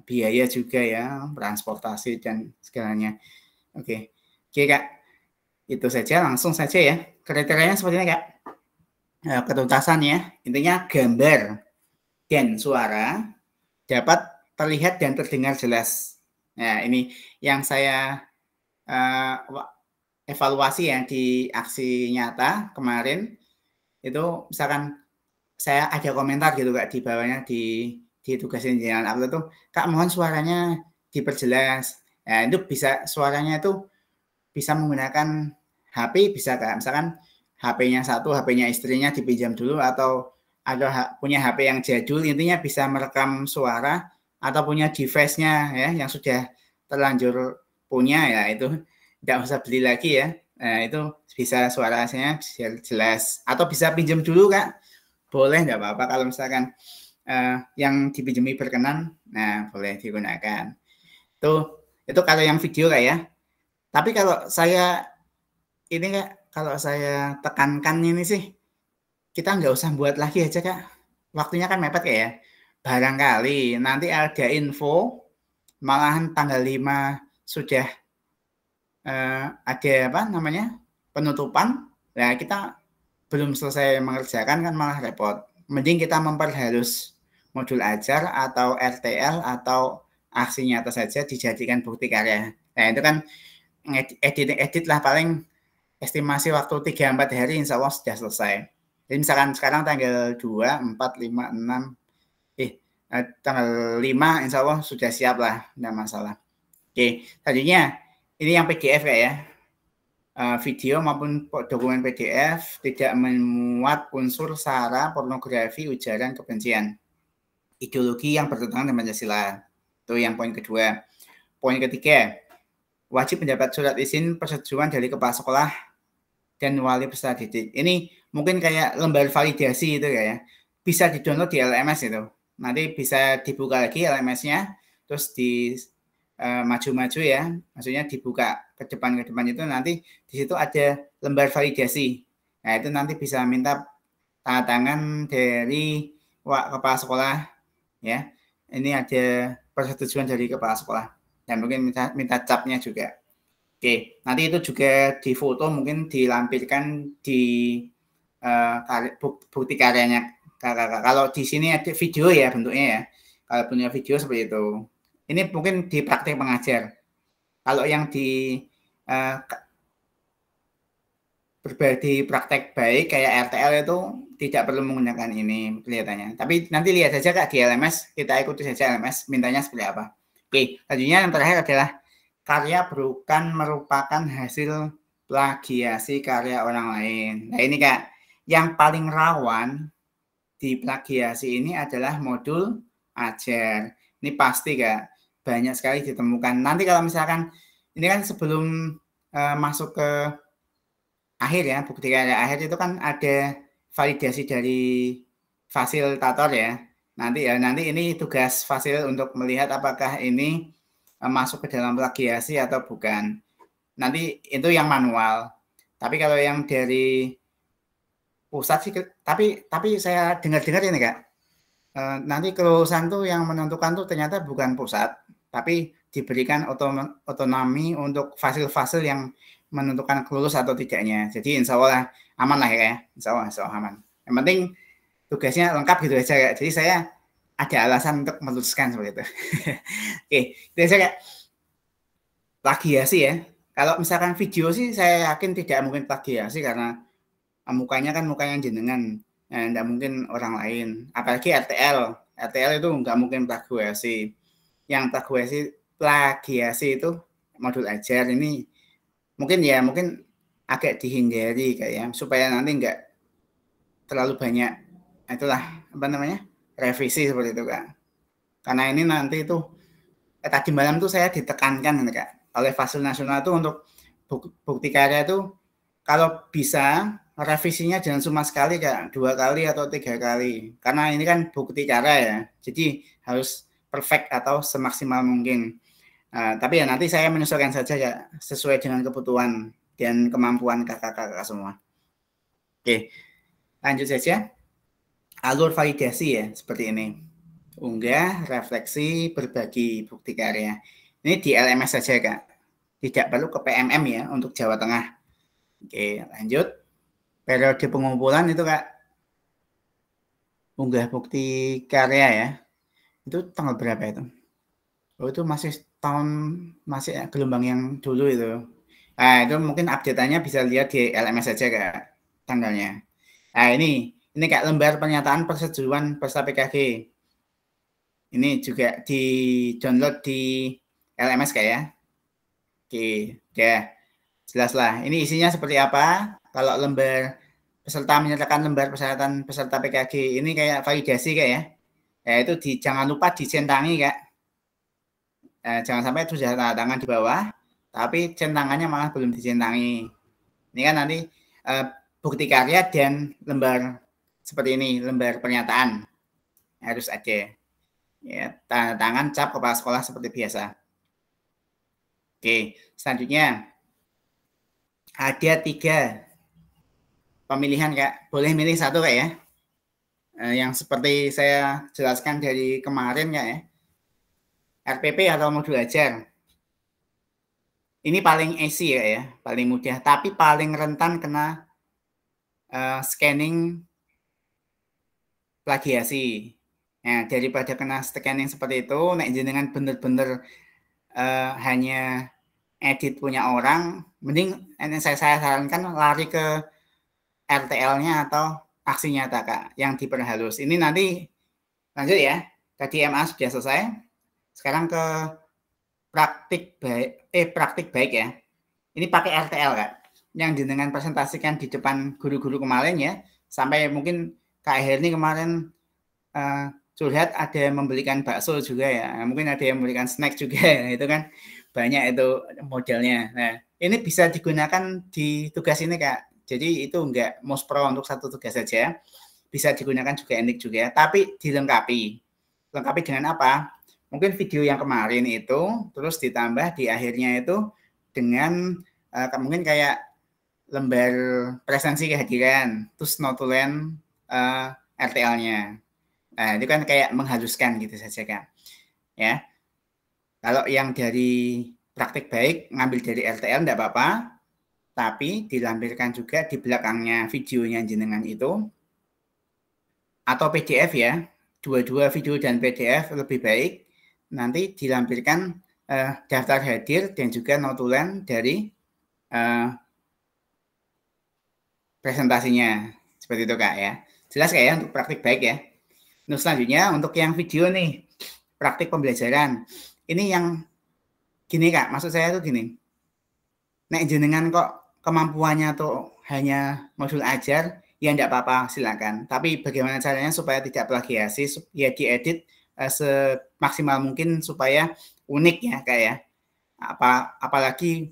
biaya juga ya, transportasi dan segalanya. Oke Kak, itu saja, langsung saja ya. Kriterianya seperti ini Kak. Ketuntasannya intinya gambar dan suara dapat terlihat dan terdengar jelas. Nah, ini yang saya evaluasi ya di aksi nyata kemarin. Itu misalkan saya ada komentar gitu Kak di bawahnya di tugasin jalan upload tuh, Kak mohon suaranya diperjelas. Nah, itu bisa suaranya itu bisa menggunakan HP, bisa Kak. Misalkan HP-nya satu, HP-nya istrinya dipinjam dulu, atau ada punya HP yang jadul, intinya bisa merekam suara, atau punya device-nya ya yang sudah terlanjur punya ya, itu tidak usah beli lagi ya. Nah, itu bisa suaranya jelas, atau bisa pinjam dulu Kak, boleh, nggak apa-apa kalau misalkan yang dipinjami berkenan, nah boleh digunakan. Itu kalau yang video Kak ya. Tapi kalau saya ini Kak, kalau saya tekankan ini sih, kita nggak usah buat lagi aja Kak. Waktunya kan mepet Kak ya. Barangkali nanti ada info, malahan tanggal 5 sudah ada apa namanya penutupan. Nah kita belum selesai mengerjakan kan malah repot. Mending kita memperhalus modul ajar atau RTL atau aksi nyata saja dijadikan bukti karya. Nah itu kan edit lah, paling estimasi waktu 3-4 hari insya Allah sudah selesai. Jadi misalkan sekarang tanggal 2, 4, 5, 6, tanggal 5 insya Allah sudah siap lah, tidak masalah. Oke, tadinya ini yang PDF ya, video maupun dokumen PDF tidak memuat unsur sara, pornografi, ujaran kebencian, ideologi yang bertentangan dengan Pancasila. Itu yang poin kedua. Poin ketiga, wajib mendapat surat izin persetujuan dari kepala sekolah dan wali peserta didik. Ini mungkin kayak lembar validasi itu ya. Bisa di-download di LMS itu. Nanti bisa dibuka lagi LMS-nya, terus di maju-maju ya. Maksudnya dibuka ke depan itu, nanti di situ ada lembar validasi. Nah, itu nanti bisa minta tanda tangan dari kepala sekolah ya. Ini ada persetujuan dari kepala sekolah. Dan mungkin minta capnya juga. Oke, nanti itu juga di foto, mungkin dilampirkan di bukti karyanya kakak. Kalau di sini ada video ya bentuknya ya. Kalau punya video seperti itu. Ini mungkin di praktik pengajar. Kalau yang di berbagi praktek baik kayak RTL itu tidak perlu menggunakan ini kelihatannya. Tapi nanti lihat saja Kak di LMS, kita ikuti saja LMS mintanya seperti apa. Oke, selanjutnya yang terakhir adalah karya bukan merupakan hasil plagiasi karya orang lain. Nah ini Kak, yang paling rawan di plagiasi ini adalah modul ajar. Ini pasti Kak, banyak sekali ditemukan. Nanti kalau misalkan, ini kan sebelum masuk ke akhir ya, bukti karya akhir itu kan ada validasi dari fasilitator ya. Nanti ini tugas fasil untuk melihat apakah ini masuk ke dalam plagiasi atau bukan. Nanti itu yang manual. Tapi kalau yang dari pusat sih, tapi saya dengar-dengar ini Kak, nanti kelulusan tuh yang menentukan tuh ternyata bukan pusat, tapi diberikan otonomi untuk fasil-fasil yang menentukan kelulus atau tidaknya. Jadi insya Allah aman lah ya, insya Allah aman. Yang penting tugasnya lengkap gitu aja Kak. Jadi saya ada alasan untuk meluluskan seperti itu. Oke, itu aja Kak. Plagiasi ya. Kalau misalkan video sih saya yakin tidak mungkin plagiasi karena mukanya kan muka yang jenengan, tidak mungkin orang lain. Apalagi RTL itu nggak mungkin plagiasi. Yang plagiasi itu modul ajar ini mungkin agak dihindari kayak supaya nanti nggak terlalu banyak itulah revisi seperti itu Kak. Karena ini nanti itu tadi malam tuh saya ditekankan Kak oleh Fasil Nasional itu untuk bukti karya itu kalau bisa revisinya jangan cuma sekali Kak, 2 kali atau 3 kali. Karena ini kan bukti karya ya. Jadi harus perfect atau semaksimal mungkin. Tapi ya nanti saya menyesuaikan saja ya sesuai dengan kebutuhan dan kemampuan kakak-kakak semua. Oke, lanjut saja. Alur validasi ya seperti ini. Unggah, refleksi, berbagi bukti karya. Ini di LMS saja Kak. Tidak perlu ke PMM ya untuk Jawa Tengah. Oke, lanjut. Periode pengumpulan itu Kak. Unggah bukti karya ya. Itu tanggal berapa itu? Oh, itu masih gelombang yang dulu itu. Nah, itu mungkin update-nya bisa lihat di LMS saja Kak tanggalnya. Nah, ini Kak lembar pernyataan persetujuan peserta PKG. Ini juga di-download di LMS Kak ya. Oke, ya. Jelas lah. Ini isinya seperti apa? Kalau lembar peserta menyertakan lembar persyaratan peserta PKG ini kayak validasi Kak ya. Ya itu jangan lupa dicentangi Kak. Jangan sampai sudah tanda tangan di bawah, tapi centangannya malah belum dicentangi. Ini kan nanti bukti karya dan lembar seperti ini, lembar pernyataan harus ada. Ya, tanda tangan cap kepala sekolah seperti biasa. Oke, selanjutnya ada 3 pemilihan Kak. Boleh milih satu Kak ya. Yang seperti saya jelaskan dari kemarin Kak ya. RPP atau modul ajar. Ini paling easy ya, paling mudah, tapi paling rentan kena scanning plagiasi. Nah, daripada kena scanning seperti itu, nek jenengan bener-bener hanya edit punya orang, mending saya sarankan lari ke RTL-nya atau aksi nyata Kak, yang diperhalus. Ini nanti lanjut ya. Tadi MA sudah selesai. Sekarang ke praktik baik ya. Ini pakai RTL Kak. Yang jenengan presentasikan di depan guru-guru kemarin ya. Sampai mungkin Kak Herni kemarin curhat ada yang membelikan bakso juga ya. Mungkin ada yang membelikan snack juga ya. Itu kan banyak itu modelnya. Nah, ini bisa digunakan di tugas ini Kak. Jadi itu enggak muspro untuk satu tugas saja. Bisa digunakan juga endik juga. Tapi dilengkapi. Lengkapi dengan apa? Mungkin video yang kemarin itu, terus ditambah di akhirnya itu dengan mungkin kayak lembar presensi kehadiran, terus notulen RTL-nya. Nah, itu kan kayak menghaluskan gitu saja Kak. Ya. Kalau yang dari praktik baik, ngambil dari RTL enggak apa-apa, tapi dilampirkan juga di belakangnya videonya jenengan itu, atau PDF ya, dua-dua video dan PDF lebih baik, nanti dilampirkan daftar hadir dan juga notulen dari presentasinya. Seperti itu Kak ya. Jelas Kak ya untuk praktik baik ya. Nah, selanjutnya untuk yang video nih, praktik pembelajaran. Ini yang gini Kak, maksud saya tuh gini. Nek jenengan kok kemampuannya tuh hanya modul ajar, ya enggak apa-apa silakan. Tapi bagaimana caranya supaya tidak plagiasi, ya diedit semaksimal mungkin supaya unik ya Kak ya. Apalagi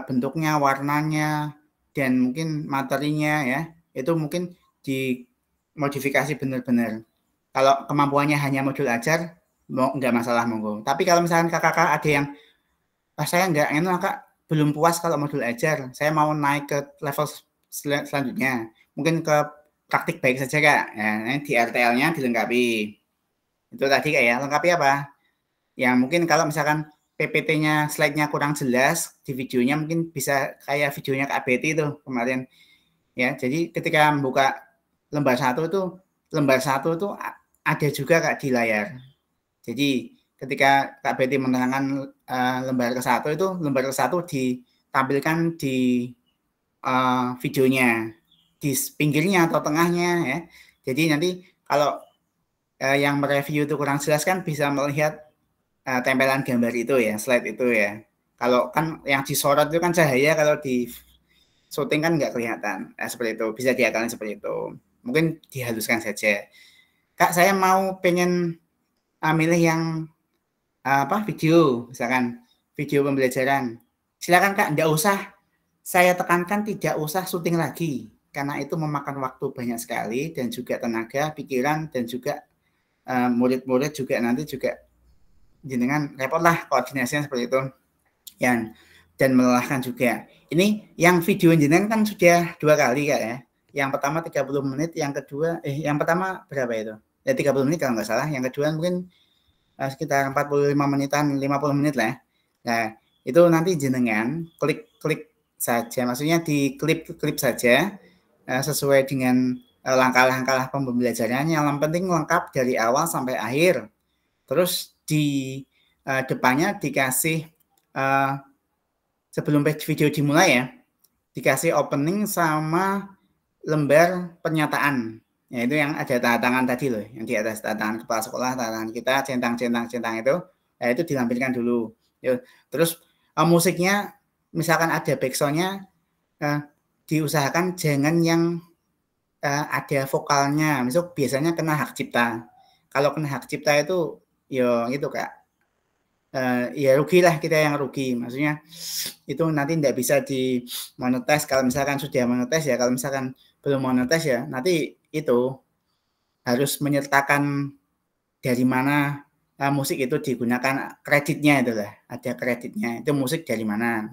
bentuknya, warnanya, dan mungkin materinya ya, itu mungkin dimodifikasi benar-benar. Kalau kemampuannya hanya modul ajar, enggak masalah monggo. Tapi kalau misalkan kakak ada yang saya enggak enak Kak, belum puas kalau modul ajar, saya mau naik ke level selanjutnya, mungkin ke praktik baik saja Kak. Ya, di RTL-nya dilengkapi. Itu tadi Kak ya, lengkapi apa? Ya mungkin kalau misalkan PPT-nya slide-nya kurang jelas, di videonya mungkin bisa kayak videonya Kak Betty itu kemarin. Ya, jadi ketika membuka lembar 1 itu ada juga Kak di layar. Jadi ketika Kak Betty menerangkan lembar ke-1 itu, lembar ke-1 ditampilkan di videonya di pinggirnya atau tengahnya ya. Jadi nanti kalau yang mereview itu kurang jelas kan bisa melihat tempelan gambar itu ya, slide itu ya. Kalau kan yang disorot itu kan cahaya, kalau di syuting kan nggak kelihatan. Seperti itu, bisa diakalin seperti itu. Mungkin dihaluskan saja. Kak, saya mau pengen milih yang video, misalkan video pembelajaran. Silakan Kak, nggak usah saya tekankan tidak usah syuting lagi, karena itu memakan waktu banyak sekali dan juga tenaga, pikiran, dan juga murid-murid juga nanti juga jenengan repot lah koordinasinya seperti itu. Dan melelahkan juga. Ini yang video jenengan kan sudah 2 kali Kak ya. Yang pertama 30 menit, yang kedua yang pertama berapa itu? Ya 30 menit kalau nggak salah, yang kedua mungkin sekitar 45 menitan, 50 menit lah. Nah, itu nanti jenengan klik saja, maksudnya di klip saja sesuai dengan langkah-langkah pembelajarannya. Yang penting lengkap dari awal sampai akhir. Terus di depannya dikasih sebelum video dimulai ya, dikasih opening sama lembar pernyataan. Ya, itu yang ada tanda tangan tadi loh, yang di atas tanda tangan kepala sekolah, tanda tangan kita, centang itu, ya itu dilampirkan dulu. Terus musiknya, misalkan ada backsound-nya, diusahakan jangan yang ada vokalnya, misal biasanya kena hak cipta. Kalau kena hak cipta itu, ya gitu Kak, ya rugilah kita yang rugi. Maksudnya itu nanti tidak bisa dimonetize. Kalau misalkan sudah monetize ya, kalau misalkan belum monetize ya, nanti itu harus menyertakan dari mana musik itu digunakan, kreditnya itu lah, ada kreditnya, itu musik dari mana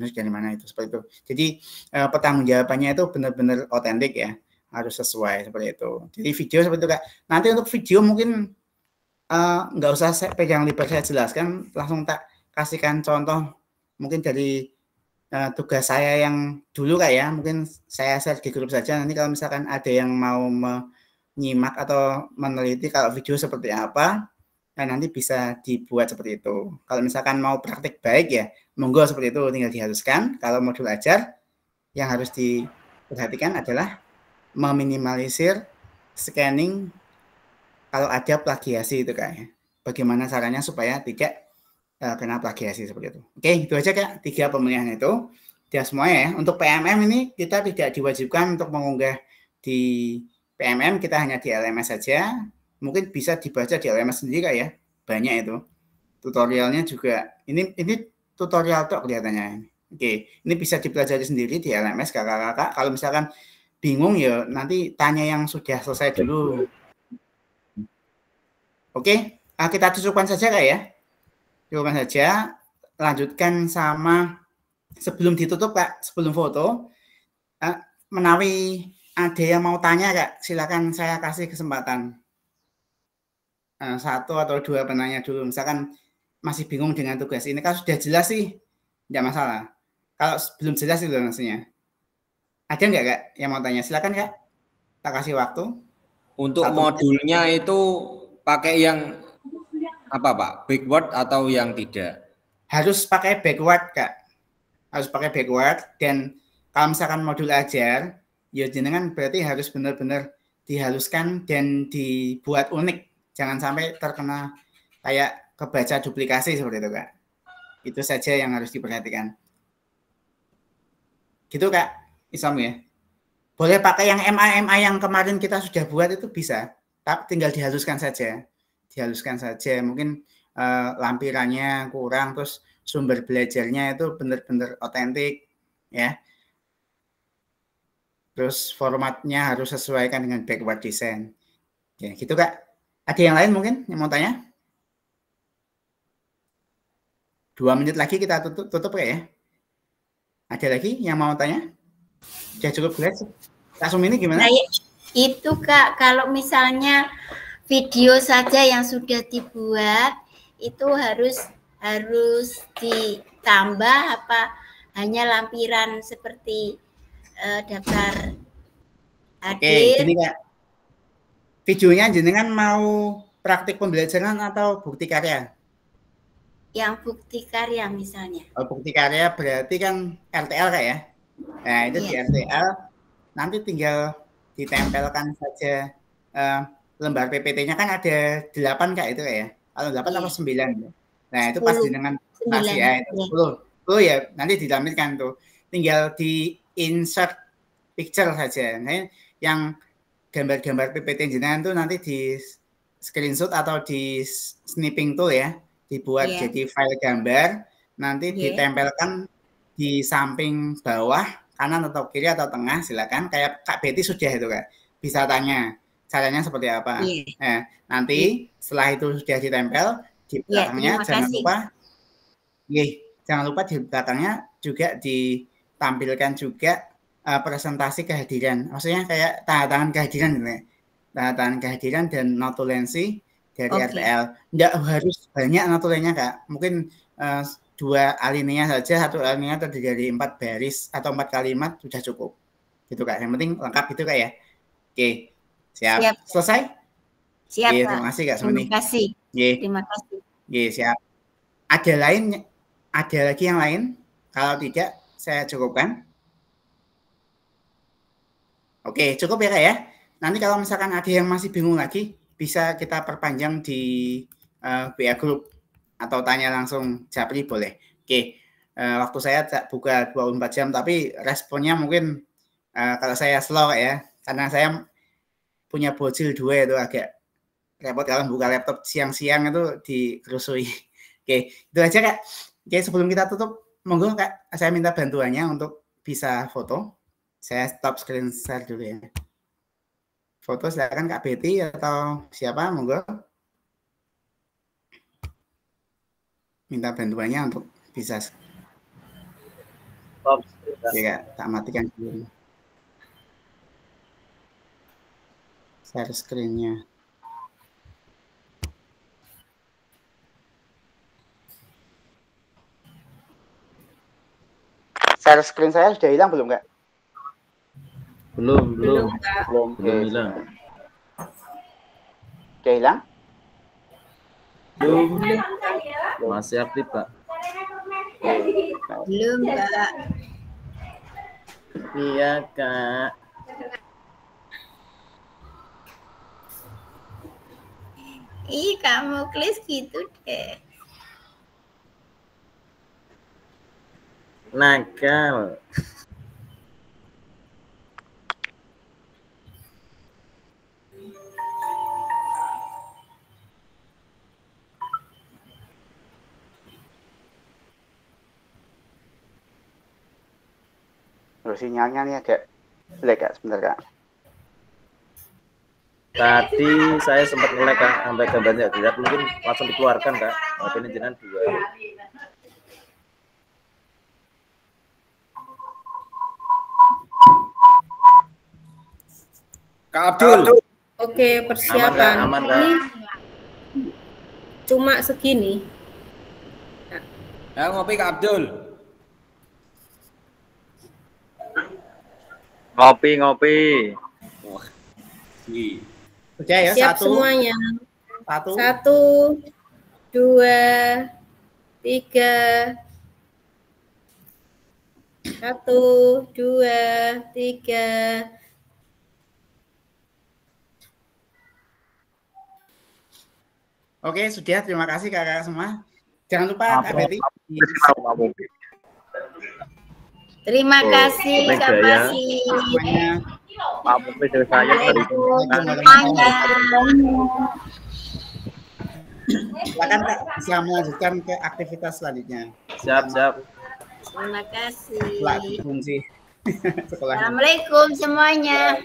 itu, seperti itu. Jadi pertanggungjawabannya itu benar-benar otentik ya, harus sesuai seperti itu. Jadi video seperti itu Kak. Nanti untuk video mungkin nggak usah saya pegang lebar, saya jelaskan, langsung tak kasihkan contoh mungkin dari tugas saya yang dulu Kak ya, mungkin saya share di grup saja. Nanti kalau misalkan ada yang mau menyimak atau meneliti kalau video seperti apa, nah nanti bisa dibuat seperti itu. Kalau misalkan mau praktik baik ya, monggo seperti itu, tinggal dihaluskan. Kalau modul ajar, yang harus diperhatikan adalah meminimalisir scanning kalau ada plagiasi itu Kak ya. Bagaimana caranya supaya tidak kena plagiasi seperti itu. Oke, itu aja Kak, 3 pemilihan itu. Dia semuanya ya. Untuk PMM ini kita tidak diwajibkan untuk mengunggah di PMM, kita hanya di LMS saja. Mungkin bisa dibaca di LMS sendiri Kak ya. Banyak itu. Tutorialnya juga. Ini tutorial tok kelihatannya. Oke, ini bisa dipelajari sendiri di LMS kakak-kakak. Kalau misalkan bingung ya nanti tanya yang sudah selesai dulu. Oke, kita cukupkan saja Kak ya. Cukupkan saja. Lanjutkan sama sebelum ditutup Kak, sebelum foto. Menawi ada yang mau tanya Kak, silakan saya kasih kesempatan. 1 atau 2 penanya dulu. Misalkan masih bingung dengan tugas ini, kalau sudah jelas sih tidak masalah. Kalau belum jelas itu maksudnya. Ada nggak Kak yang mau tanya? Silakan Kak. Tak kasih waktu. Untuk modulnya itu pakai yang apa Pak? Backward atau yang tidak? Harus pakai backward Kak. Harus pakai backward, dan kalau misalkan modul ajar, ya jenengan berarti harus benar-benar dihaluskan dan dibuat unik. Jangan sampai terkena kayak kebaca duplikasi seperti itu Kak. Itu saja yang harus diperhatikan. Gitu Kak, Isam ya. Boleh pakai yang MA yang kemarin kita sudah buat itu bisa. Tinggal dihaluskan saja. Dihaluskan saja. Mungkin lampirannya kurang, terus sumber belajarnya itu benar-benar otentik ya. Terus formatnya harus sesuaikan dengan backward design. Ya, gitu Kak. Ada yang lain mungkin yang mau tanya? 2 menit lagi kita tutup ya. Ada lagi yang mau tanya? Sudah cukup jelas? Kak Sumini gimana? Nah, itu Kak, kalau misalnya video saja yang sudah dibuat itu harus ditambah apa hanya lampiran seperti daftar hadir? Oke, gini Kak. Videonya jenengan mau praktik pembelajaran atau bukti karya? Yang bukti karya misalnya. Oh, bukti karya berarti kan RTL Kak ya? Nah, itu di RTL nanti tinggal ditempelkan saja lembar PPT-nya kan ada 8 Kak itu ya. Kalau 8 atau 9. Nah, itu pas dengan masih ya itu 10 ya nanti ditampilkan tuh. Tinggal di insert picture saja. Nah, yang gambar-gambar PPT jenengan tuh nanti di screenshot atau di snipping tool ya, dibuat jadi file gambar, nanti ditempelkan di samping bawah, kanan atau kiri atau tengah, silakan. Kayak Kak Betty sudah itu Kak, bisa tanya caranya seperti apa. Nah, nanti setelah itu sudah ditempel di belakangnya, jangan lupa di belakangnya juga ditampilkan juga presentasi kehadiran. Maksudnya kayak tanda tangan kehadiran gitu ya. Tanda tangan kehadiran dan notulensi dari RTL. Nggak harus banyak notulennya Kak. Mungkin 2 alinea saja, 1 alinea terdiri dari 4 baris atau 4 kalimat sudah cukup. Gitu Kak. Yang penting lengkap itu Kak ya. Oke. Siap. Selesai? Siap. Terima kasih Kak Sumini. Terima kasih. Terima kasih. Siap. Ada lagi yang lain? Kalau tidak, saya cukupkan. Oke, cukup ya Kak ya. Nanti kalau misalkan ada yang masih bingung lagi, bisa kita perpanjang di WA Group atau tanya langsung Japri boleh. Oke, waktu saya buka 24 jam, tapi responnya mungkin kalau saya slow ya, karena saya punya bocil 2 itu agak repot kalau buka laptop siang-siang itu dikerusui. Oke, itu aja Kak. Oke, sebelum kita tutup, monggo Kak, saya minta bantuannya untuk bisa foto. Saya stop screen share dulu ya. Foto silakan Kak Betty atau siapa, monggo. Minta bantuannya untuk bisa. Oke Kak, tak matikan dulu. Share screen-nya. Share screen saya sudah hilang belum Kak? Belum hilang. Sudah hilang? Belum. Masih aktif Pak. Belum Kak. Iya Kak. Ih, kamu klis gitu deh. Nakal. Terus sinyalnya nih agak jelek Kak, sebentar Kak. Tadi saya sempat nge-lag Kak, sampai gambarnya dilihat, mungkin langsung dikeluarkan Kak. Tapi ini jenengan 2. Kak Abdul. Oke, persiapan. Aman, ini cuma segini. Ya, ngopi Kak Abdul. Ngopi. Wah. Sudah ya, siap semuanya. 1, 2, 3. 1, 2, 3. Oke, sudah. Terima kasih kakak semua. Jangan lupa Kak Betty. Terima kasih Kak Pasi. Pak Mufti dari saya dari Silakan Kak, bisa melanjutkan ke aktivitas selanjutnya. Siap. Terima kasih. Fungsi sekolah. Assalamualaikum semuanya.